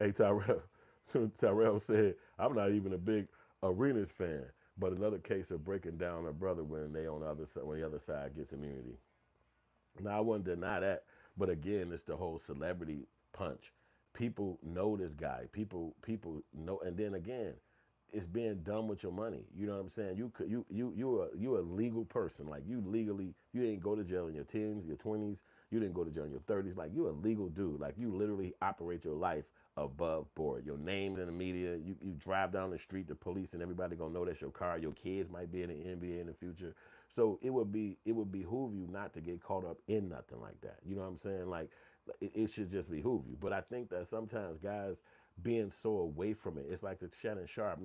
Hey, Tyrell said, I'm not even a big Arenas fan, but another case of breaking down a brother when they on the other side, when the other side gets immunity. Now, I wouldn't deny that, but again, it's the whole celebrity punch. People know this guy. People know, and then again, it's being done with your money. You know what I'm saying? You're a legal person. Like you didn't go to jail in your 10s, your 20s. You didn't go to jail in your 30s. Like you're a legal dude. Like you literally operate your life above board. Your name's in the media. You drive down the street, the police and everybody gonna know that's your car. Your kids might be in the NBA in the future. So it would behoove you not to get caught up in nothing like that. You know what I'm saying? Like it should just behoove you. But I think that sometimes guys being so away from it, it's like the Shannon Sharpe.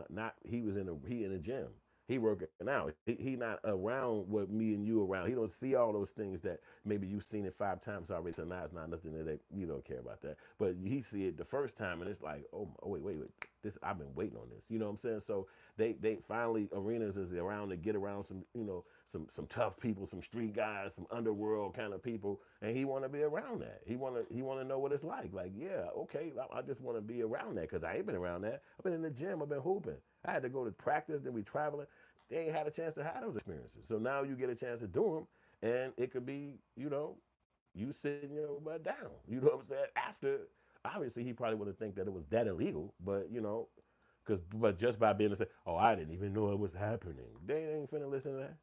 He in the gym. He working out. He not around what me and you around. He don't see all those things that maybe you've seen it 5 times already. So now it's not nothing that you don't care about that. But he see it the first time and it's like, oh wait. This I've been waiting on this. You know what I'm saying? So they finally Arenas is around to get around some some tough people, some street guys, some underworld kind of people, and he want to be around that. He want to know what it's like. Like, yeah, okay, I just want to be around that because I ain't been around that. I've been in the gym. I've been hooping. I had to go to practice. Then we traveling. They ain't had a chance to have those experiences. So now you get a chance to do them, and it could be, you sitting your butt down. You know what I'm saying? After, obviously, he probably wouldn't think that it was that illegal, but but just by being to say, oh, I didn't even know it was happening. They ain't finna listen to that.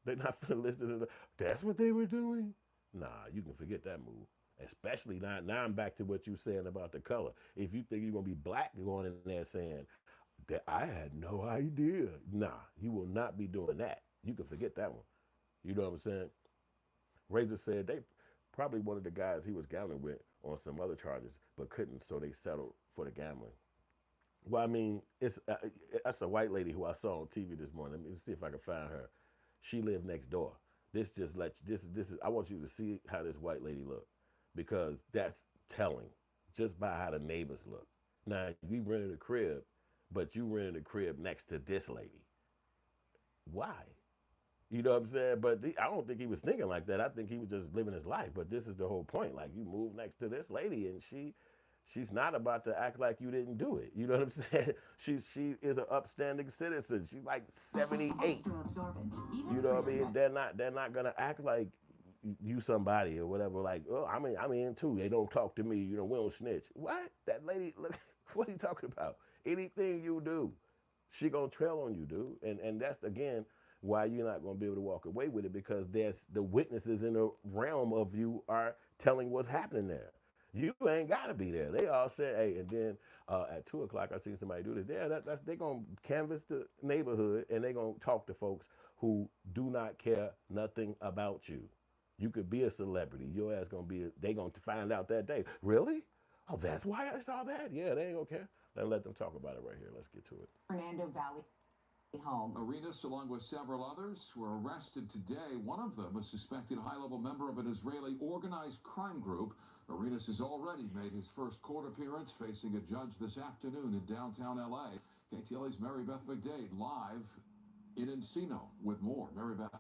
They're not finna listen to that. That's what they were doing? Nah, you can forget that move. Especially now I'm back to what you saying about the color. If you think you're going to be black, you're going in there saying, that I had no idea. Nah, you will not be doing that. You can forget that one. You know what I'm saying? Razor said Probably one of the guys he was gambling with on some other charges, but couldn't, so they settled for the gambling. Well, I mean, that's a white lady who I saw on TV this morning. Let me see if I can find her. She lived next door. This just lets this is. I want you to see how this white lady look, because that's telling, just by how the neighbors look. Now you rented a crib, but you rented a crib next to this lady. Why? You know what I'm saying? But I don't think he was thinking like that. I think he was just living his life. But this is the whole point. Like, you move next to this lady, and she's not about to act like you didn't do it. You know what I'm saying? She is an upstanding citizen. She's like 78. You know what I mean? They're not gonna act like you somebody or whatever. Like, oh, I'm in too. They don't talk to me. You know, we don't snitch. What? That lady, look, what are you talking about? Anything you do, she gonna trail on you, dude. And that's, again, why you're not going to be able to walk away with it, because there's the witnesses in the realm of you are telling what's happening there. You ain't got to be there. They all said, hey, and then at 2 o'clock, I seen somebody do this. They're going to canvass the neighborhood, and they're going to talk to folks who do not care nothing about you. You could be a celebrity. Your ass going to be, they going to find out that day. Really? Oh, that's why I saw that? Yeah, they ain't going to care. Let them talk about it right here. Let's get to it. Fernando Valley home. Arenas, along with several others, were arrested today. One of them, a suspected high-level member of an Israeli organized crime group. Arenas has already made his first court appearance, facing a judge this afternoon in downtown L.A. KTLA's Mary Beth McDade live in Encino with more. Mary Beth.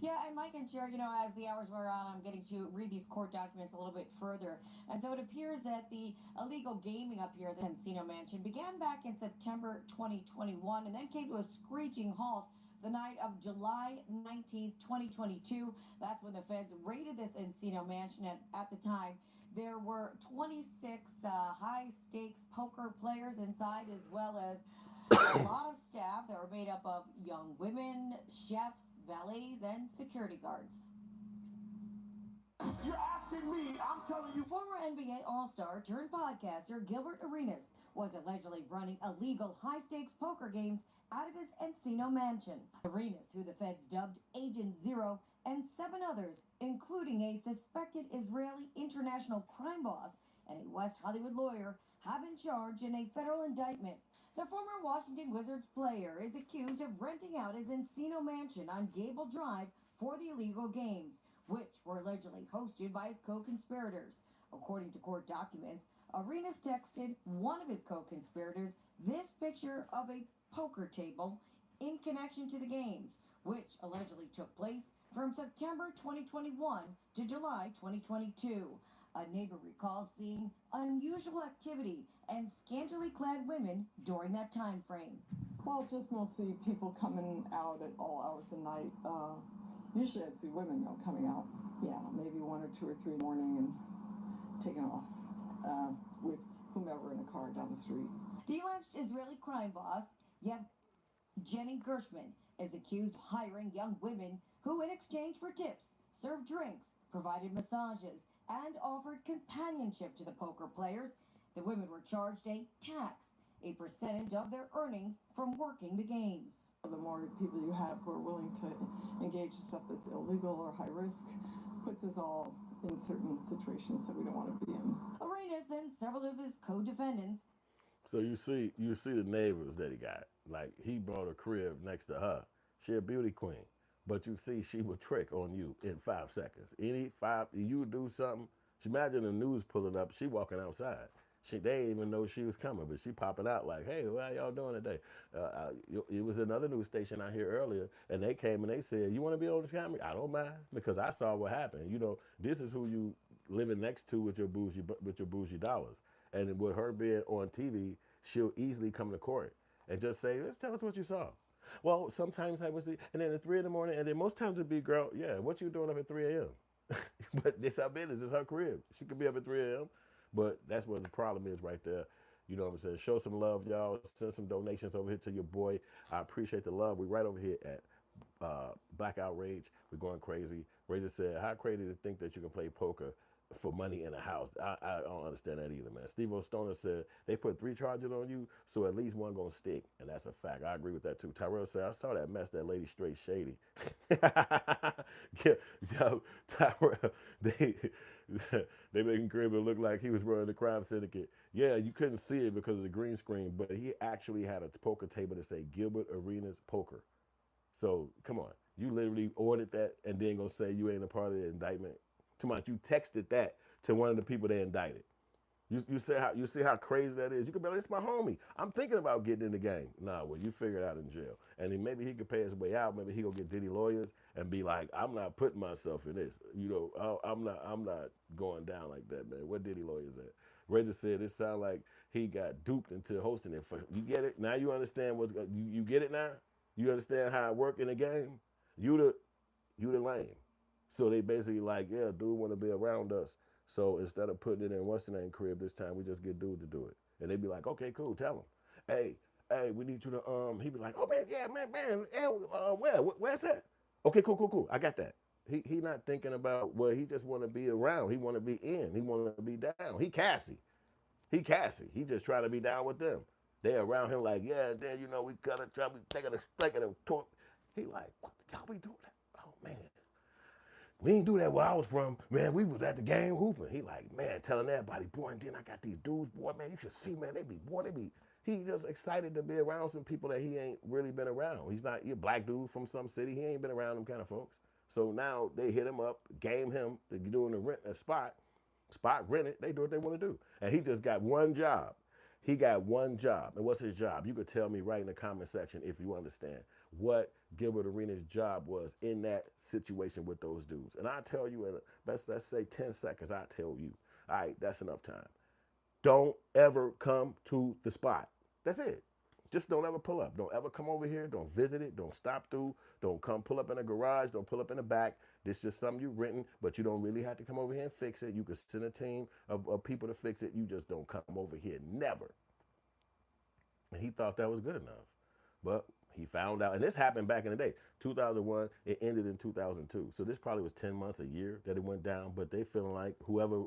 Yeah, and Mike and Chair, as the hours wear on, I'm getting to read these court documents a little bit further. And so it appears that the illegal gaming up here at the Encino Mansion began back in September 2021 and then came to a screeching halt the night of July 19th, 2022. That's when the feds raided this Encino Mansion. And at the time, there were 26 high-stakes poker players inside, as well as a lot of staff that were made up of young women, chefs, valets, and security guards. You're asking me, I'm telling you. Former NBA All-Star turned podcaster Gilbert Arenas was allegedly running illegal high-stakes poker games out of his Encino mansion. Arenas, who the feds dubbed Agent Zero, and 7 others, including a suspected Israeli international crime boss and a West Hollywood lawyer, have been charged in a federal indictment. The former Washington Wizards player is accused of renting out his Encino mansion on Gable Drive for the illegal games, which were allegedly hosted by his co-conspirators. According to court documents, Arenas texted one of his co-conspirators this picture of a poker table in connection to the games, which allegedly took place from September 2021 to July 2022. A neighbor recalls seeing unusual activity and scantily clad women during that time frame. Well, just mostly people coming out at all hours of the night. Usually I'd see women, though, coming out. Yeah, maybe 1 or 2 or 3 in the morning and taking off with whomever in a car down the street. The alleged Israeli crime boss, Jenny Gershman, is accused of hiring young women who, in exchange for tips, served drinks, provided massages, and offered companionship to the poker players. The women were charged a tax, a percentage of their earnings from working the games. The more people you have who are willing to engage in stuff that's illegal or high risk puts us all in certain situations that we don't want to be in. Arenas and several of his co-defendants. So you see the neighbors that he got. Like, he brought a crib next to her. She a beauty queen. But you see, she would trick on you in 5 seconds. You do something. Imagine the news pulling up. She walking outside. They didn't even know she was coming, but she popping out like, hey, what are y'all doing today? It was another news station out here earlier, and they came and they said, you want to be on the camera? I don't mind, because I saw what happened. This is who you living next to with your bougie dollars. And with her being on TV, she'll easily come to court and just say, let's tell us what you saw. Well, sometimes I would see, and then at 3 in the morning, and then most times it'd be, girl, yeah, what you doing up at 3 a.m.? But it's her business, it's her crib. She could be up at 3 a.m., but that's what the problem is right there. You know what I'm saying? Show some love, y'all. Send some donations over here to your boy. I appreciate the love. We're right over here at Black Outrage. We're going crazy. Razor said, how crazy to think that you can play poker for money in a house. I don't understand that either, man. Steve O'Stoner said they put 3 charges on you, so at least one gonna stick, and that's a fact. I agree with that too. Tyrell said, I saw that mess. That lady straight shady. Yo, Tyrell, they making Gilbert look like he was running the crime syndicate. Yeah, you couldn't see it because of the green screen, but he actually had a poker table that say Gilbert Arenas Poker. So come on, you literally ordered that and then gonna say you ain't a part of the indictment. Too much. You texted that to one of the people they indicted. You see how crazy that is. You could be like, it's my homie. I'm thinking about getting in the game. Nah, well, you figure it out in jail. And then maybe he could pay his way out. Maybe he gonna get Diddy lawyers and be like, I'm not putting myself in this. You know, I'm not going down like that, man. What Diddy lawyers at? Reggie said it sounded like he got duped into hosting it. You get it? Now you understand what's you get it now? You understand how it work in the game? You the lame. So they basically like, yeah, dude want to be around us. So instead of putting it in what's the name crib this time, we just get dude to do it. And they be like, okay, cool, tell him. Hey, we need you to, he be like, oh man, yeah, man, where's that? Okay, cool. I got that. He not thinking about, well, he just want to be around. He want to be in. He want to be down. He Cassie. He just trying to be down with them. They around him like, yeah, then, you know, we gotta try to take a stake of the talk. He like, what y'all be doing that? Oh man. We ain't do that where I was from. Man, we was at the game hooping. He like, man, telling everybody, boy, and then I got these dudes, boy, man, you should see, man, he just excited to be around some people that he ain't really been around. He's not, you're a black dude from some city. He ain't been around them kind of folks. So now they hit him up, game him, they're doing a spot rented, they do what they want to do. And he just got one job. He got one job. And what's his job? You could tell me right in the comment section if you understand what Gilbert Arenas' job was in that situation with those dudes. And I'll tell you in, let's say 10 seconds, I'll tell you. All right, that's enough time. Don't ever come to the spot. That's it. Just don't ever pull up. Don't ever come over here. Don't visit it. Don't stop through. Don't come pull up in the garage. Don't pull up in the back. This is just something you've written, but you don't really have to come over here and fix it. You could send a team of people to fix it. You just don't come over here. Never. And he thought that was good enough. But he found out, and this happened back in the day, 2001, it ended in 2002. So this probably was 10 months, a year that it went down, but they feeling like whoever,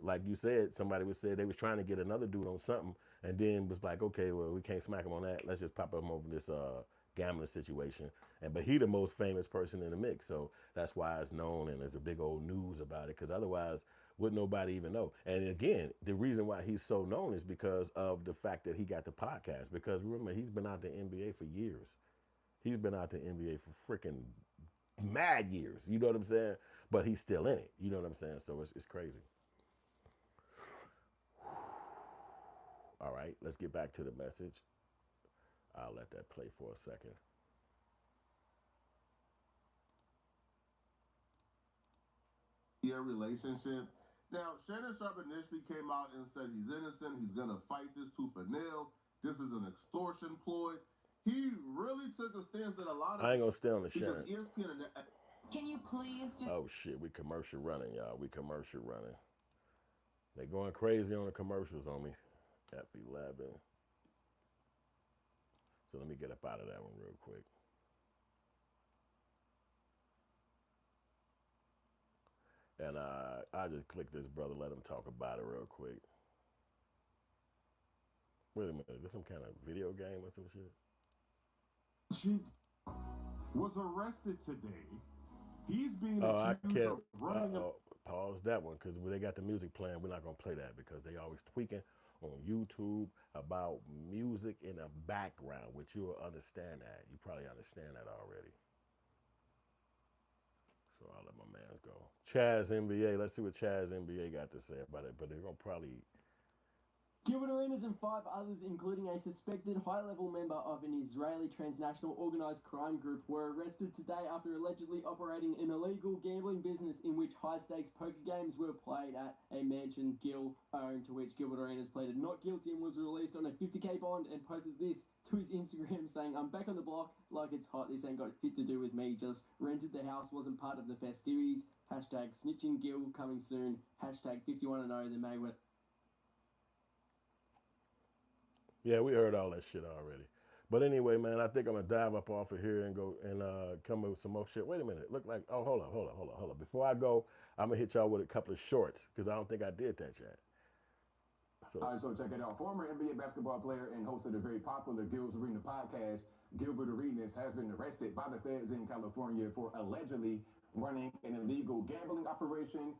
like you said, somebody would say they was trying to get another dude on something, and then was like, okay, well, we can't smack him on that. Let's just pop him over this gambling situation. But he the most famous person in the mix, so that's why it's known, and there's a big old news about it, because otherwise, wouldn't nobody even know. And again, the reason why he's so known is because of the fact that he got the podcast. Because remember, he's been out the NBA for years. He's been out the NBA for freaking mad years. You know what I'm saying? But he's still in it. You know what I'm saying? So it's crazy. All right, let's get back to the message. I'll let that play for a second. Yeah, relationship. Now, Shannon Sharpe initially came out and said he's innocent. He's going to fight this tooth and nail. This is an extortion ploy. He really took a stance that a lot of... I ain't going to stay on the Shannon. ESPN and... Can you please just... Oh, shit. We commercial running, y'all. We commercial running. They going crazy on the commercials on me. F11. So let me get up out of that one real quick. And I just click this brother, let him talk about it real quick. Wait a minute, is this some kind of video game or some shit? She was arrested today. He's being accused of running pause that one, because when they got the music playing, we're not going to play that because they always tweaking on YouTube about music in the background, which you'll understand that. You probably understand that already. So I'll let my man go. Chaz NBA, let's see what Chaz NBA got to say about it, but they're going to probably... Gilbert Arenas and 5 others, including a suspected high-level member of an Israeli transnational organized crime group, were arrested today after allegedly operating an illegal gambling business in which high-stakes poker games were played at a mansion Gil owned, to which Gilbert Arenas pleaded not guilty and was released on a $50K bond and posted this to his Instagram saying, "I'm back on the block like it's hot. This ain't got shit to do with me. Just rented the house, wasn't part of the festivities. Hashtag snitching Gil coming soon. Hashtag 51-0 the Mayweather." Yeah, we heard all that shit already. But anyway, man, I think I'm gonna dive up off of here and go and come up with some more shit. Wait a minute. Look like hold up. Before I go, I'm gonna hit y'all with a couple of shorts because I don't think I did that yet. So, so check it out. Former NBA basketball player and host of the very popular Gil's Arena podcast, Gilbert Arenas, has been arrested by the feds in California for allegedly running an illegal gambling operation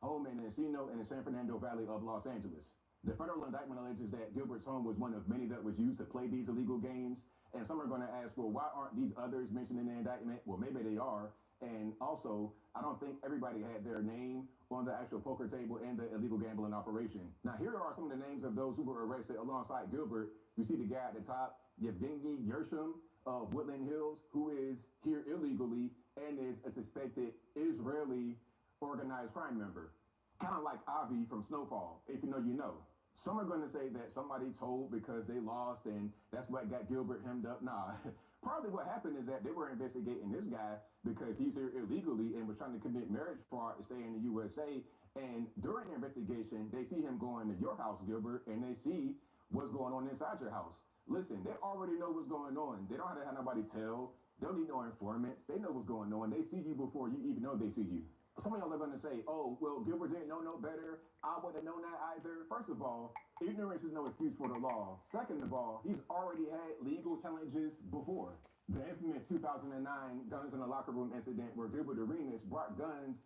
home in Encino in the San Fernando Valley of Los Angeles. The federal indictment alleges that Gilbert's home was one of many that was used to play these illegal games. And some are going to ask, well, why aren't these others mentioned in the indictment? Well, maybe they are. And also, I don't think everybody had their name on the actual poker table in the illegal gambling operation. Now, here are some of the names of those who were arrested alongside Gilbert. You see the guy at the top, Yevgeny Gershom of Woodland Hills, who is here illegally and is a suspected Israeli organized crime member. Kind of like Avi from Snowfall. If you know, you know. Some are going to say that somebody told because they lost and that's what got Gilbert hemmed up. Nah, probably what happened is that they were investigating this guy because he's here illegally and was trying to commit marriage fraud to stay in the USA. And during the investigation, they see him going to your house, Gilbert, and they see what's going on inside your house. Listen, they already know what's going on. They don't have to have nobody tell. They don't need no informants. They know what's going on. They see you before you even know they see you. Some of y'all are going to say, oh, well, Gilbert didn't know no better. I wouldn't have known that either. First of all, ignorance is no excuse for the law. Second of all, he's already had legal challenges before. The infamous 2009 guns in the locker room incident where Gilbert Arenas brought guns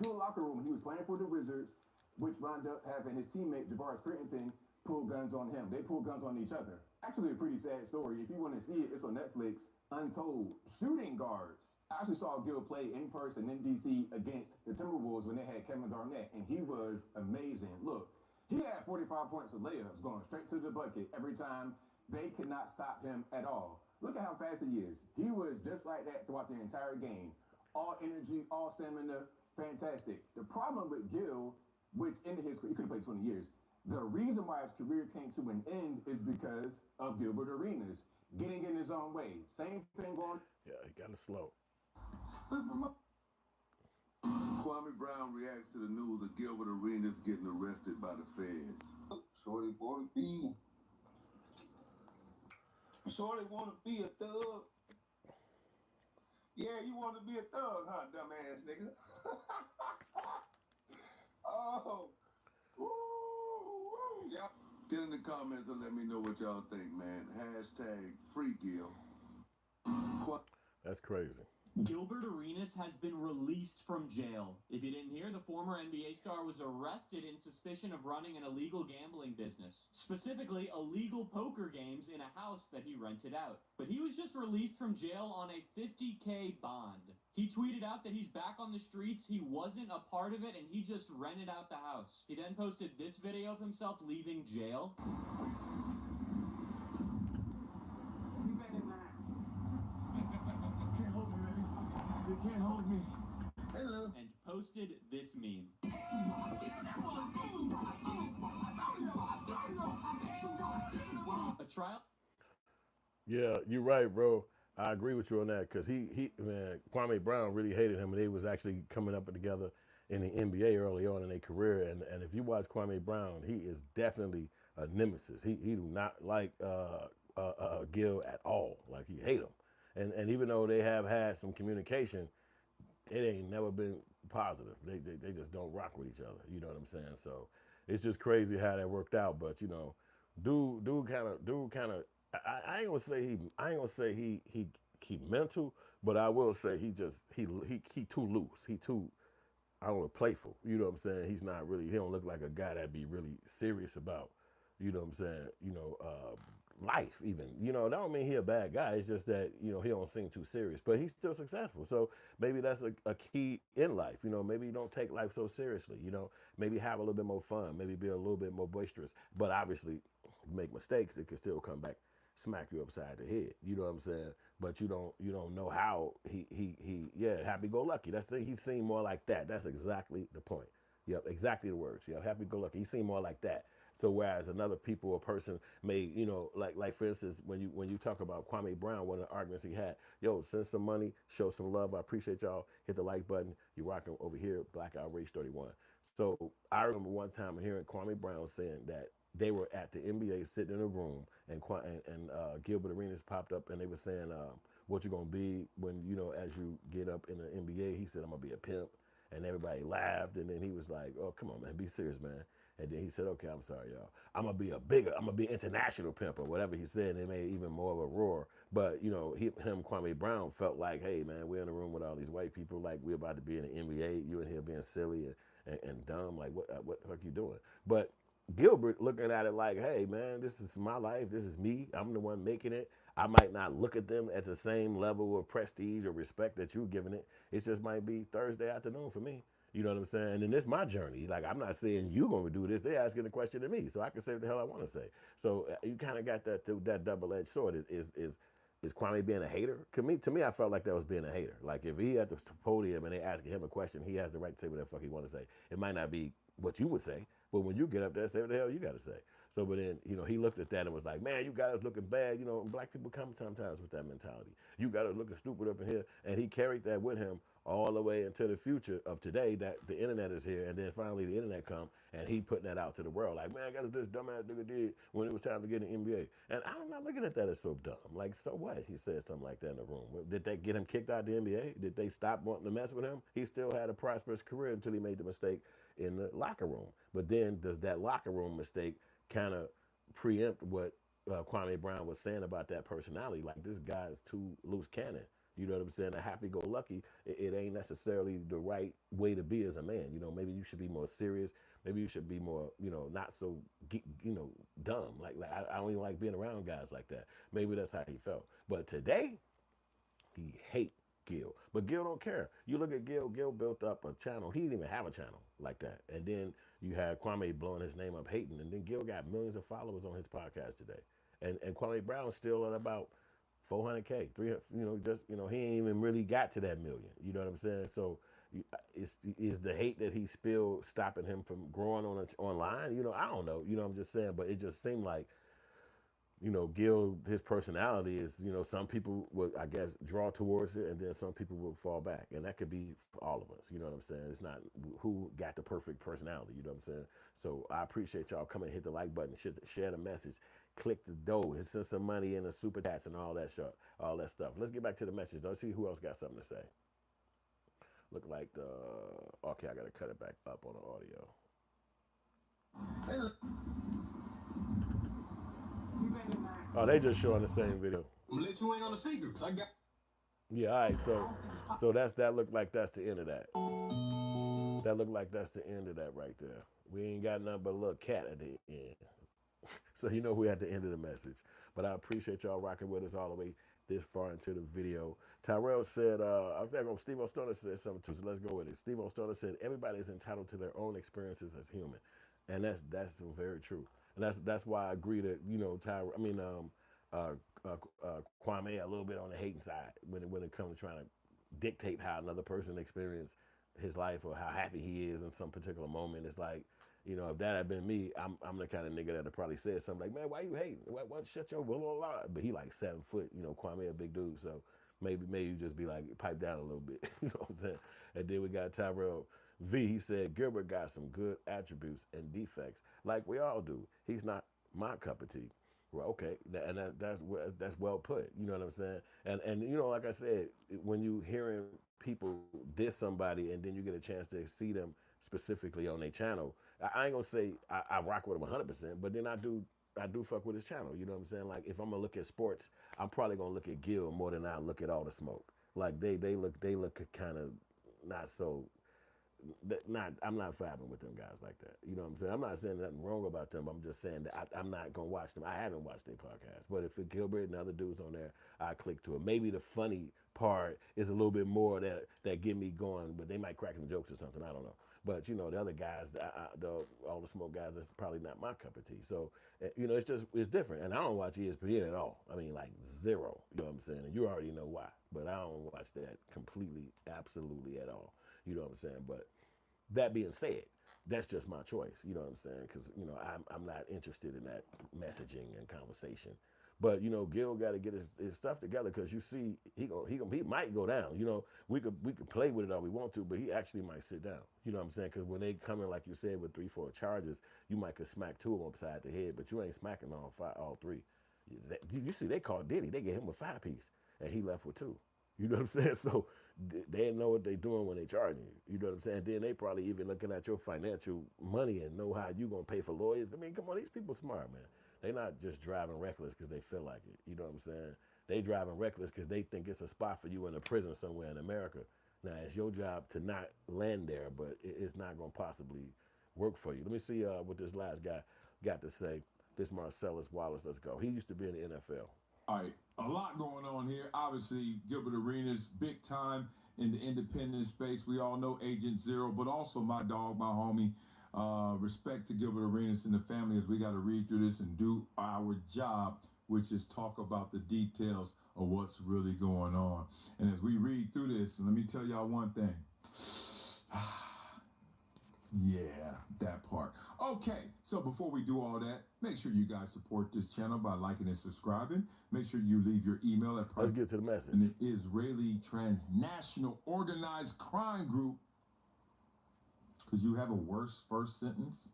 to a locker room when he was playing for the Wizards, which wound up having his teammate, Javaris Crittenton, pull guns on him. They pulled guns on each other. Actually, a pretty sad story. If you want to see it, it's on Netflix. Untold. Shooting guards. I actually saw Gil play in person in D.C. against the Timberwolves when they had Kevin Garnett, and he was amazing. Look, he had 45 points of layups going straight to the bucket every time. They could not stop him at all. Look at how fast he is. He was just like that throughout the entire game. All energy, all stamina, fantastic. The problem with Gil, which ended his career, he could have played 20 years. The reason why his career came to an end is because of Gilbert Arenas getting in his own way. Same thing going. Yeah, he got it slow. Kwame Brown reacts to the news of Gilbert Arenas getting arrested by the feds. Shorty wanna be. Shorty wanna be a thug. Yeah, you wanna be a thug, huh, dumbass nigga? Oh. Woo, yeah. Get in the comments and let me know what y'all think, man. Hashtag free Gil. That's crazy. Gilbert Arenas has been released from jail. If you didn't hear, the former NBA star was arrested in suspicion of running an illegal gambling business, specifically illegal poker games in a house that he rented out. But he was just released from jail on a $50K bond. He tweeted out that he's back on the streets, he wasn't a part of it, and he just rented out the house. He then posted this video of himself leaving jail. You can't hold me. Hello. And posted this meme. A trial? Yeah, you're right, bro. I agree with you on that because man, Kwame Brown really hated him, and they was actually coming up together in the NBA early on in their career. And if you watch Kwame Brown, he is definitely a nemesis. He do not like Gil at all. Like, he hate him. And even though they have had some communication, it ain't never been positive. They just don't rock with each other. You know what I'm saying? So it's just crazy how that worked out. But you know, dude kind of. I ain't gonna say he mental, but I will say he too loose. He too, I don't know, playful. You know what I'm saying? He's not really. He don't look like a guy that'd be really serious about. You know what I'm saying? You know, life even. You know, that don't mean he a bad guy. It's just that, you know, he don't seem too serious, but he's still successful. So maybe that's a key in life. You know, maybe you don't take life so seriously. You know, maybe have a little bit more fun. Maybe be a little bit more boisterous. But obviously, make mistakes, it can still come back, smack you upside the head. You know what I'm saying? But you don't know how yeah, happy-go-lucky. That's the, he seemed more like that. That's exactly the point. Yep, exactly the words. Yeah, happy-go-lucky. He seemed more like that. So whereas another people or person may, you know, like for instance, when you talk about Kwame Brown, one of the arguments he had, yo, send some money, show some love. I appreciate y'all. Hit the like button. You're rocking over here, Black Outrage 31. So I remember one time hearing Kwame Brown saying that they were at the NBA sitting in a room, and Gilbert Arenas popped up, and they were saying, what you gonna be when, you know, as you get up in the NBA? He said, I'm gonna be a pimp. And everybody laughed, and then he was like, oh, come on, man, be serious, man. And then he said, okay, I'm sorry, y'all. I'm gonna be international pimp, or whatever he said, and they made even more of a roar. But, you know, Kwame Brown felt like, hey, man, we're in a room with all these white people, like we're about to be in the NBA, you in here being silly and dumb, like what the fuck you doing? But Gilbert looking at it like, hey, man, this is my life, this is me, I'm the one making it. I might not look at them at the same level of prestige or respect that you're giving it. It just might be Thursday afternoon for me. You know what I'm saying? And then it's my journey. Like, I'm not saying you're going to do this. They're asking the question to me, so I can say what the hell I want to say. So you kind of got that double-edged sword. Is Kwame being a hater? To me, I felt like that was being a hater. Like, if he at the podium and they asking him a question, he has the right to say whatever the fuck he want to say. It might not be what you would say, but when you get up there, say what the hell you got to say. So, but then, you know, he looked at that and was like, man, you guys looking bad. You know, and black people come sometimes with that mentality. You got us looking stupid up in here. And he carried that with him all the way into the future of today, that the internet is here. And then finally the internet come, and he putting that out to the world. Like, man, I got this dumbass nigga did when it was time to get an NBA. And I'm not looking at that as so dumb. Like, so what? He said something like that in the room. Did they get him kicked out of the NBA? Did they stop wanting to mess with him? He still had a prosperous career until he made the mistake in the locker room. But then does that locker room mistake kind of preempt what Kwame Brown was saying about that personality? Like, this guy's too loose cannon. You know what I'm saying? A happy-go-lucky, it ain't necessarily the right way to be as a man. You know, maybe you should be more serious. Maybe you should be more, you know, not so, you know, dumb. Like I don't even like being around guys like that. Maybe that's how he felt. But today, he hate Gil. But Gil don't care. You look at Gil. Gil built up a channel. He didn't even have a channel like that. And then you had Kwame blowing his name up, hating. And then Gil got millions of followers on his podcast today. And Kwame Brown's still at about 400K, 300. You know, just, you know, he ain't even really got to that million. You know what I'm saying? So is the hate that he spilled stopping him from growing online? You know, I don't know. You know, I'm just saying. But it just seemed like, you know, Gil, his personality is, you know, some people would, I guess, draw towards it, and then some people will fall back. And that could be for all of us. You know what I'm saying? It's not who got the perfect personality. You know what I'm saying? So I appreciate y'all coming, hit the like button, share the message, click the dough, send some money in the super chats and all that stuff. Let's get back to the message. Let's see who else got something to say. Look like okay, I got to cut it back up on the audio. Oh, they just showing the same video. I'm gonna let you in on the secrets. I got. Yeah, all right. So that looked like that's the end of that. That looked like that's the end of that right there. We ain't got nothing but a little cat at the end. So you know we at the end of the message. But I appreciate y'all rocking with us all the way this far into the video. Tyrell said, I think Steve O'Stoner said something too, so let's go with it. Steve O'Stoner said, everybody is entitled to their own experiences as human. And that's very true. And that's why I agree that, you know, Kwame a little bit on the hating side when it comes to trying to dictate how another person experienced his life or how happy he is in some particular moment. It's like, you know, if that had been me, I'm the kind of nigga that would probably said something like, man, why you hating? What shut your blah, blah, blah. But he like 7 foot, you know, Kwame a big dude, so maybe you just be like, pipe down a little bit, you know what I'm saying? And then we got Tyrell V. He said, Gilbert got some good attributes and defects, like we all do. He's not my cup of tea. Well, okay, and that's well put. You know what I'm saying? And you know, like I said, when you hearing people diss somebody and then you get a chance to see them specifically on their channel, I ain't gonna say I rock with him 100%, but then I do fuck with his channel. You know what I'm saying? Like if I'm gonna look at sports, I'm probably gonna look at Gil more than I look at all the smoke. Like they look kind of not so. I'm not vibing with them guys like that. You know what I'm saying? I'm not saying nothing wrong about them. I'm just saying that I'm not going to watch them. I haven't watched their podcast. But if it's Gilbert and other dudes on there, I click to it. Maybe the funny part is a little bit more that get me going, but they might crack some jokes or something. I don't know. But, you know, the other guys, all the smoke guys, that's probably not my cup of tea. So, you know, it's different. And I don't watch ESPN at all. I mean, like zero. You know what I'm saying? And you already know why. But I don't watch that completely, absolutely at all. You know what I'm saying? But that being said, that's just my choice. You know what I'm saying? Because, you know, I'm not interested in that messaging and conversation. But you know, Gil got to get his stuff together because you see, he might go down. You know, we could play with it all we want to, but he actually might sit down. You know what I'm saying? Because when they come in, like you said, with 3-4 charges, you might could smack 2 of them upside the head, but you ain't smacking all 3. You see, they called Diddy. They gave him a 5-piece, and he left with 2. You know what I'm saying? So they know what they're doing when they charging you. You know what I'm saying? Then they probably even looking at your financial money and know how you gonna pay for lawyers. I mean, come on, these people smart, man. They not just driving reckless because they feel like it. You know what I'm saying? They driving reckless because they think it's a spot for you in a prison somewhere in America. Now, it's your job to not land there, but it's not going to possibly work for you. Let me see what this last guy got to say. This Marcellus Wallace, let's go. He used to be in the NFL. All right, a lot going on here. Obviously, Gilbert Arenas, big time in the independent space. We all know Agent Zero, but also my dog, my homie. Respect to Gilbert Arenas and the family as we got to read through this and do our job, which is talk about the details of what's really going on. And as we read through this, let me tell y'all one thing. Yeah, that part. Okay, so before we do all that, make sure you guys support this channel by liking and subscribing. Make sure you leave your email at Let's get to the message. An Israeli transnational organized crime group, because you have a worse first sentence,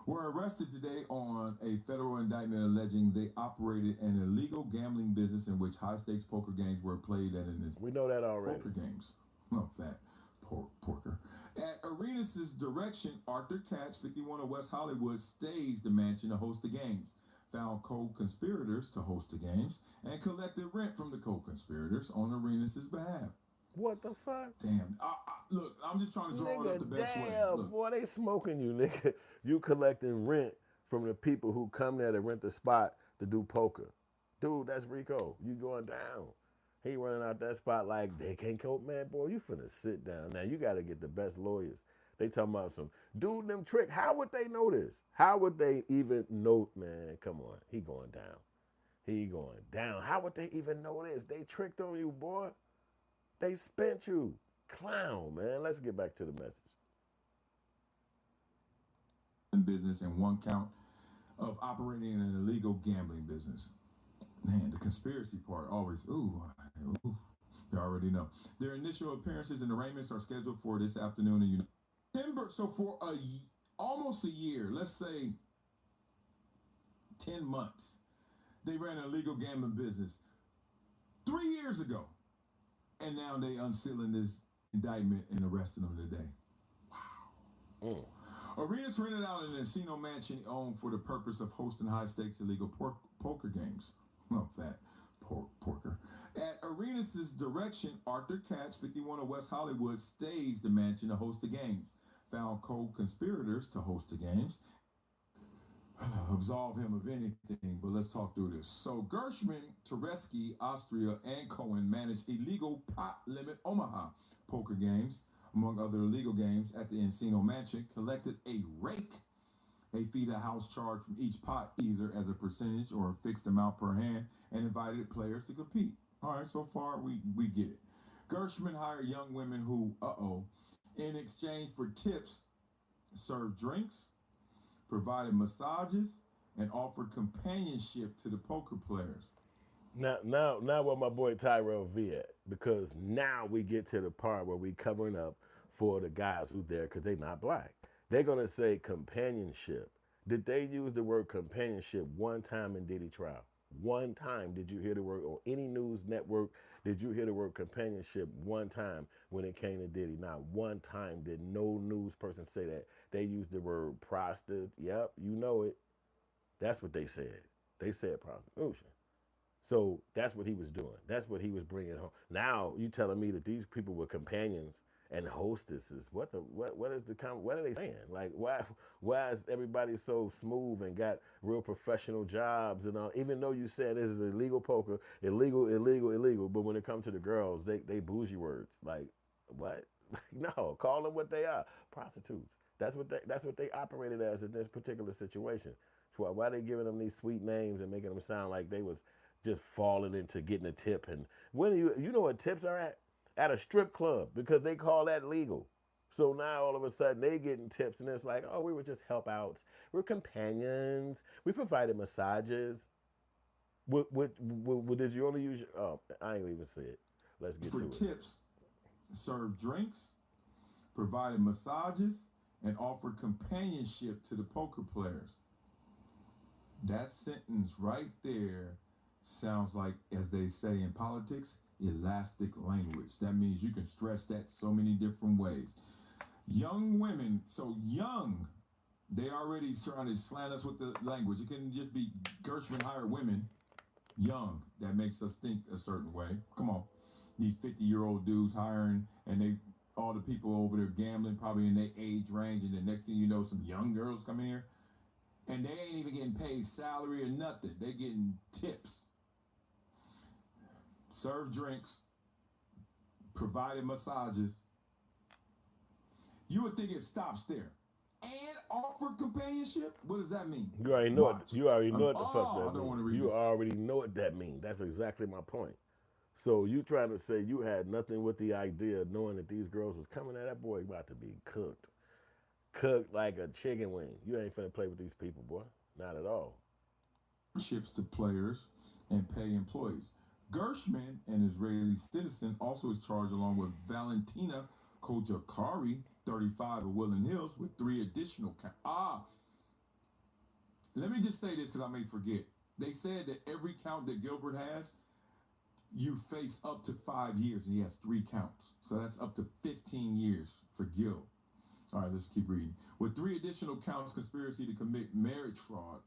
were arrested today on a federal indictment alleging they operated an illegal gambling business in which high-stakes poker games were played at We know that already. Poker games. Not that. Porker. At Arenas' direction, Arthur Katz, 51 of West Hollywood, staged the mansion to host the games, found co-conspirators to host the games, and collected rent from the co-conspirators on Arenas' behalf. What the fuck? Damn. Look, I'm just trying to draw it up the best way. Look. Boy, they smoking you, nigga. You collecting rent from the people who come there to rent the spot to do poker. Dude, that's Rico. You going down. He running out that spot like they can't cope, man. Boy, you finna sit down. Now, you got to get the best lawyers. They talking about some, dude, them trick. How would they know this? How would they even know? Man, come on. He going down. He going down. How would they even know this? They tricked on you, boy. They spent you. Clown, man. Let's get back to the message. Business and 1 count of operating in an illegal gambling business. Man, the conspiracy part always, ooh, you already know. Their initial appearances and arraignments are scheduled for this afternoon in September. So for almost a year, let's say 10 months, they ran an illegal gambling business 3 years ago. And now they unsealing this indictment and arresting them today. Wow. Arenas rented out an Encino mansion owned for the purpose of hosting high-stakes illegal poker games. Well, fat porker. At Arenas' direction, Arthur Katz, 51 of West Hollywood, staged the mansion to host the games, found co-conspirators to host the games, absolve him of anything, but let's talk through this. So Gershman, Tereski, Austria, and Cohen managed illegal pot limit Omaha poker games, among other illegal games, at the Encino Mansion, collected a rake, a fee to house charge from each pot, either as a percentage or a fixed amount per hand, and invited players to compete. All right, so far we get it. Gershman hired young women who, in exchange for tips, served drinks, provided massages, and offered companionship to the poker players. Now where my boy Tyrell V at, because now we get to the part where we covering up for the guys who there because they not black. They're gonna say companionship. Did they use the word companionship one time in Diddy trial? One time did you hear the word on any news network? Did you hear the word companionship one time when it came to Diddy? Not one time did no news person say that. They used the word prostitute. Yep, you know it. That's what they said. They said prostitution. So that's what he was doing. That's what he was bringing home. Now you telling me that these people were companions and hostesses. What are they saying? Like why is everybody so smooth and got real professional jobs and all? Even though you said this is illegal poker, illegal, but when it comes to the girls, they bougie words. Like what? No, call them what they are. Prostitutes. That's what they operated as in this particular situation. So why they giving them these sweet names and making them sound like they was just falling into getting a tip? And when you know what tips are at? At a strip club, because they call that legal. So now all of a sudden they getting tips and it's like, oh, we were just help outs. We're companions. We provided massages. What did you only use? Oh, I ain't even say it. Let's get For to it. tips, served drinks, provided massages, and offered companionship to the poker players. That sentence right there sounds like, as they say in politics, elastic language. That means you can stretch that so many different ways. Young women, so young, they already trying to slant us with the language. It couldn't just be Gershman hired women. Young, that makes us think a certain way. Come on. These 50-year-old dudes hiring, and all the people over there gambling, probably in their age range, and the next thing you know, some young girls come in here, and they ain't even getting paid salary or nothing. They getting tips. Serve drinks, provided massages. You would think it stops there. And offer companionship? What does that mean? You already know what. You already know what the fuck that I don't want to means. read You this. already know what that means. That's exactly my point. So you trying to say you had nothing with the idea of knowing that these girls was coming at that boy about to be cooked. Cooked like a chicken wing. You ain't finna play with these people, boy. Not at all. Ships to players and pay employees. Gershman, an Israeli citizen, also is charged along with Valentina Kojakari, 35 of Woodland Hills, with 3 additional counts. Let me just say this because I may forget. They said that every count that Gilbert has, you face up to 5 years, and he has 3 counts. So that's up to 15 years for Gil. All right, let's keep reading. With 3 additional counts, conspiracy to commit marriage fraud.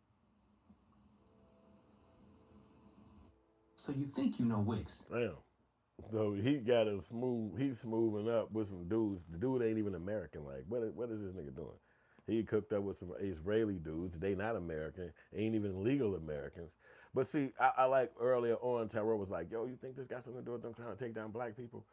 So you think you know Wicks? Damn. So he got a he's smoothing up with some dudes. The dude ain't even American. Like, what is this nigga doing? He cooked up with some Israeli dudes. They not American. Ain't even legal Americans. But see, I like earlier on, Tyrell was like, yo, you think this got something to do with them trying to take down black people?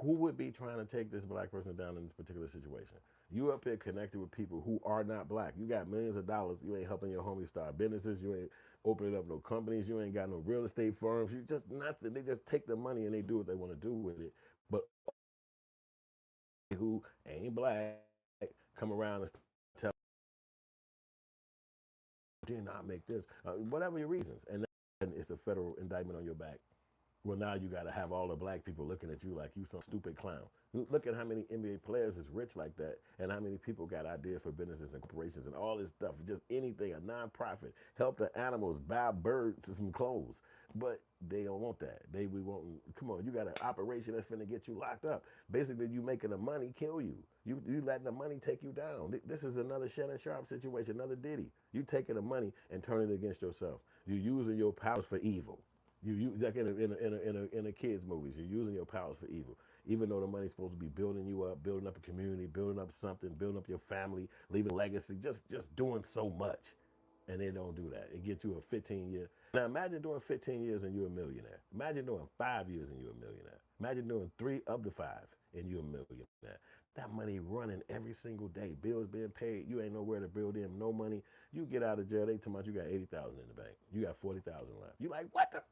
Who would be trying to take this black person down in this particular situation? You up here connected with people who are not black. You got millions of dollars. You ain't helping your homies start businesses. You ain't opening up no companies. You ain't got no real estate firms. You just nothing. They just take the money and they do what they want to do with it. But who ain't black come around and tell did not make this, whatever your reasons, and then it's a federal indictment on your back. Well, now you got to have all the black people looking at you like you some stupid clown. Look at how many NBA players is rich like that, and how many people got ideas for businesses and corporations and all this stuff. Just anything, a nonprofit, help the animals, buy birds some clothes, but they don't want that. We want. Come on, you got an operation that's finna get you locked up. Basically, you making the money kill you. You letting the money take you down. This is another Shannon Sharpe situation, another Diddy. You taking the money and turning it against yourself. You using your powers for evil. You like in a kids movies, you're using your powers for evil. Even though the money's supposed to be building you up, building up a community, building up something, building up your family, leaving a legacy, just doing so much. And they don't do that. It gets you a 15-year. Now imagine doing 15 years and you're a millionaire. Imagine doing 5 years and you're a millionaire. Imagine doing 3 of the 5 and you're a millionaire. That money running every single day. Bills being paid. You ain't nowhere to build in. No money. You get out of jail, they tell you got $80,000 in the bank. You got $40,000 left. You like, what the?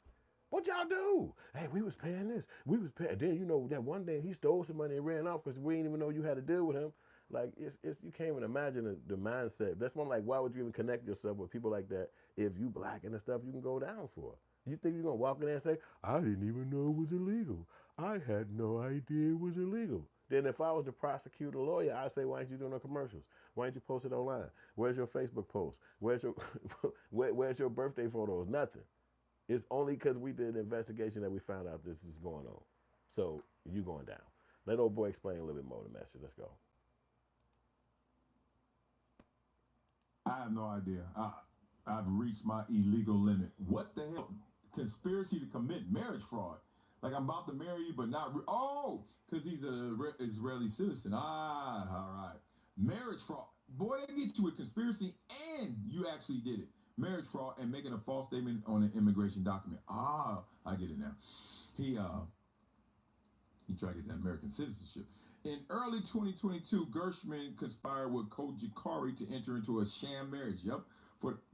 What y'all do? Hey, we was paying this. We was paying. Then you know that one day he stole some money and ran off because we didn't even know you had to deal with him. Like it's you can't even imagine the mindset. That's one like why would you even connect yourself with people like that if you black and the stuff you can go down for? You think you're gonna walk in there and say, I didn't even know it was illegal. I had no idea it was illegal. Then if I was the prosecutor lawyer, I'd say, why ain't you doing no commercials? Why ain't you post it online? Where's your Facebook post? Where's your where's your birthday photos? Nothing. It's only because we did an investigation that we found out this is going on. So you going down. Let old boy explain a little bit more of the message. Let's go. I have no idea. I've reached my illegal limit. What the hell? Conspiracy to commit marriage fraud. Like I'm about to marry you, but not. Because he's an Israeli citizen. All right. Marriage fraud. Boy, they get you with conspiracy and you actually did it. Marriage fraud and making a false statement on an immigration document. I get it now. He tried to get that American citizenship. In early 2022, Gershman conspired with Kojakari to enter into a sham marriage. Yep.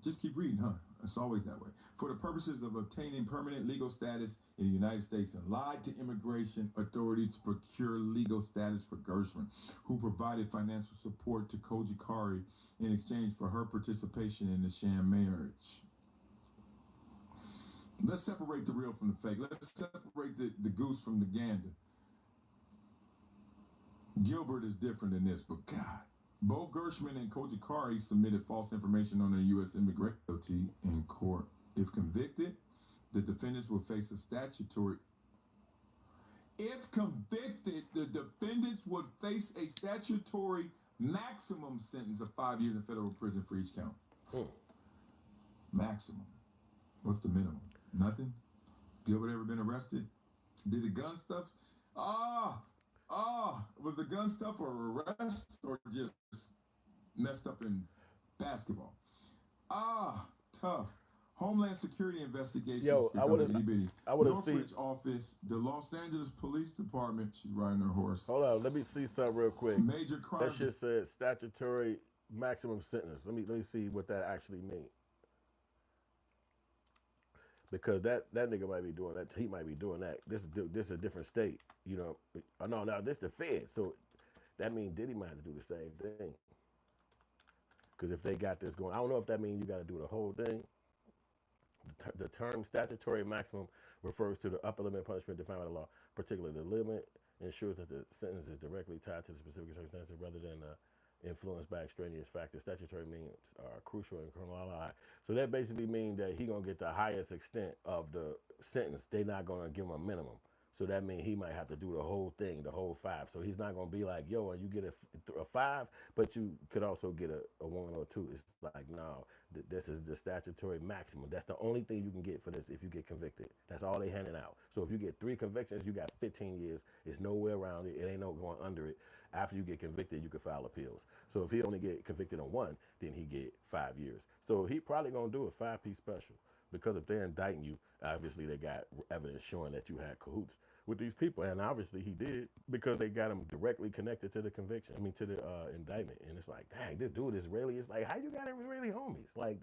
Just keep reading, huh? It's always that way. For the purposes of obtaining permanent legal status in the United States, and lied to immigration authorities to procure legal status for Gershman, who provided financial support to Kojakari in exchange for her participation in the sham marriage. let's separate the real from the fake. Let's separate the goose from the gander. Gilbert is different than this, but God. Both Gershman and Kojikari submitted false information on the U.S. immigration in court. If convicted, the defendants will face a statutory. If convicted, the defendants would face a statutory maximum sentence of 5 years in federal prison for each count. Maximum. What's the minimum? Nothing? Gilbert ever been arrested? Did the gun stuff? Was the gun stuff or arrest or just messed up in basketball? Tough. Homeland Security investigations. Yo, I would have seen Northridge office, the Los Angeles Police Department. She's riding her horse. Hold on, let me see something real quick. Major crimes. That shit said statutory maximum sentence. Let me see what that actually means. Because that nigga might be doing that. He might be doing that. This is a different state, you know. No, this the Fed. So that means Diddy might have to do the same thing. Because if they got this going, I don't know if that means you got to do the whole thing. The term statutory maximum refers to the upper limit punishment defined by the law. Particularly, the limit ensures that the sentence is directly tied to the specific circumstances rather than influenced by extraneous factors. Statutory means are crucial in criminal law. So that basically means that he gonna get the highest extent of the sentence. They're not gonna give him a minimum. So that means he might have to do the whole thing, the whole 5. So he's not gonna be like, yo, and you get a 5, but you could also get a 1 or 2. It's like, no, this is the statutory maximum. That's the only thing you can get for this if you get convicted. That's all they handing out. So if you get 3 convictions, you got 15 years. It's nowhere around it. It ain't no going under it. After you get convicted, you can file appeals. So if he only get convicted on 1, then he get 5 years. So he probably gonna do a 5-piece special. Because if they're indicting you, obviously they got evidence showing that you had cahoots with these people. And obviously he did, because they got him directly connected to the conviction. I mean, to the indictment. And it's like, dang, this dude is Israeli. It's like, how you got Israeli homies? Like,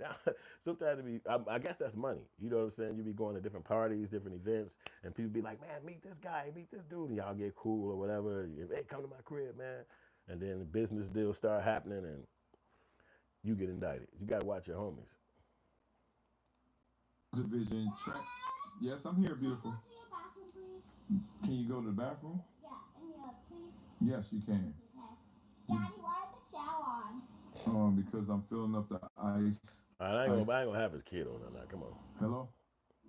sometimes I guess that's money. You know what I'm saying? You be going to different parties, different events, and people be like, man, meet this guy, meet this dude. And y'all get cool or whatever. Hey, come to my crib, man. And then the business deals start happening and you get indicted. You got to watch your homies. Division track. Yes, I'm here, beautiful. Can you go to the bathroom? Yeah, please. Yes, you can. Okay. Daddy, why is the shower on? Because I'm filling up the ice. I ain't gonna have his kid on that. Come on. Hello?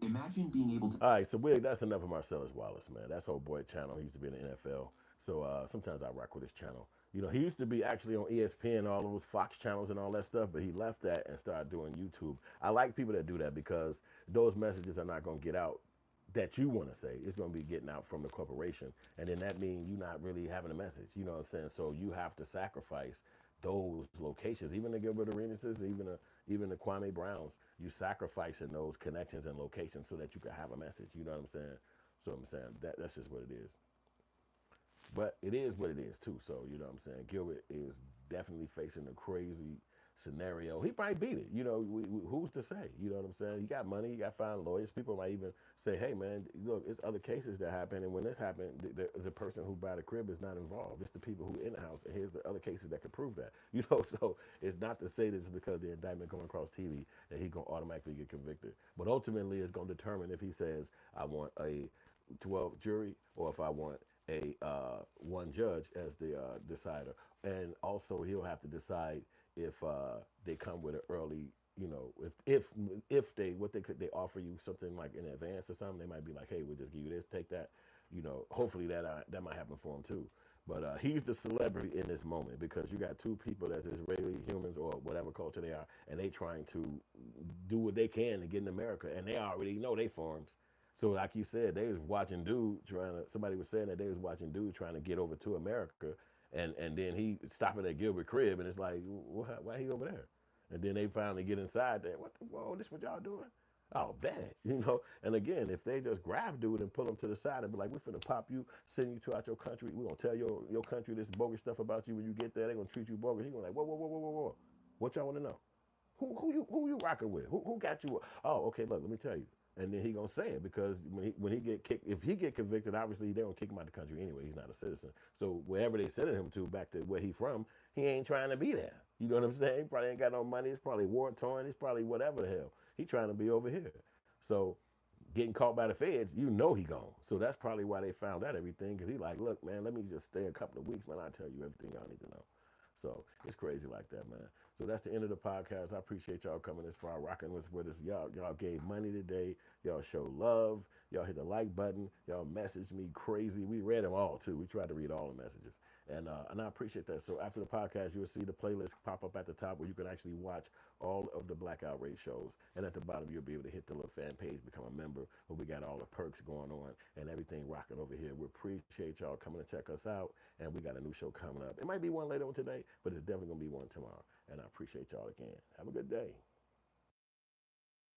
Imagine being able to. All right, so that's enough of Marcellus Wallace, man. That's old boy channel. He used to be in the NFL. So sometimes I rock with his channel. You know, he used to be actually on ESPN, all those Fox channels and all that stuff, but he left that and started doing YouTube. I like people that do that because those messages are not going to get out that you want to say. It's going to be getting out from the corporation. And then that means you're not really having a message. You know what I'm saying? So you have to sacrifice those locations, even the Gilbert Arenas, even the Kwame Browns. You sacrificing those connections and locations so that you can have a message. You know what I'm saying? So I'm saying that's just what it is. But it is what it is, too. So, you know what I'm saying? Gilbert is definitely facing a crazy scenario. He might beat it. You know, who's to say? You know what I'm saying? You got money. You got fine lawyers. People might even say, hey, man, look, it's other cases that happen. And when this happened, the person who bought the crib is not involved. It's the people who in the house. And here's the other cases that could prove that. You know, so it's not to say this because the indictment going across TV that he's going to automatically get convicted. But ultimately, it's going to determine if he says, I want a 12 jury or if I want a one judge as the decider, and also he'll have to decide if they come with an early, you know, if they offer you something like in advance or something, they might be like, hey, we'll just give you this, take that, you know. Hopefully that might happen for him too. But he's the celebrity in this moment because you got 2 people that's Israeli humans or whatever culture they are, and they trying to do what they can to get in America, and they already know they forms. So like you said, they was watching dude somebody was saying that they was watching dude trying to get over to America, and then he stopping at Gilbert crib, and it's like, why he over there? And then they finally get inside there. Whoa, this what y'all doing? Oh, bad, you know. And again, if they just grab dude and pull him to the side and be like, we're finna pop you, send you out your country, we're gonna tell your country this bogus stuff about you when you get there, they're gonna treat you bogus. He gonna like, whoa. What y'all wanna know? Who you rocking with? Who got you? Oh, okay, look, let me tell you. And then he gonna say it because when he get kicked, if he get convicted, obviously they gonna kick him out of the country anyway. He's not a citizen. So wherever they sending him to, back to where he from, he ain't trying to be there. You know what I'm saying? He probably ain't got no money. It's probably war torn. It's probably whatever the hell. He trying to be over here. So getting caught by the feds, you know he gone. So that's probably why they found out everything, because he like, look, man, let me just stay a couple of weeks, man. I'll tell you everything y'all need to know. So it's crazy like that, man. So that's the end of the podcast. I appreciate y'all coming this far, rocking with us. Y'all gave money today. Y'all show love. Y'all hit the like button. Y'all messaged me crazy. We read them all too. We tried to read all the messages. And I appreciate that. So after the podcast, you'll see the playlist pop up at the top where you can actually watch all of the Black Outrage shows. And at the bottom, you'll be able to hit the little fan page, become a member, where we got all the perks going on and everything rocking over here. We appreciate y'all coming to check us out. And we got a new show coming up. It might be one later on today, but it's definitely going to be one tomorrow. And I appreciate y'all again. Have a good day.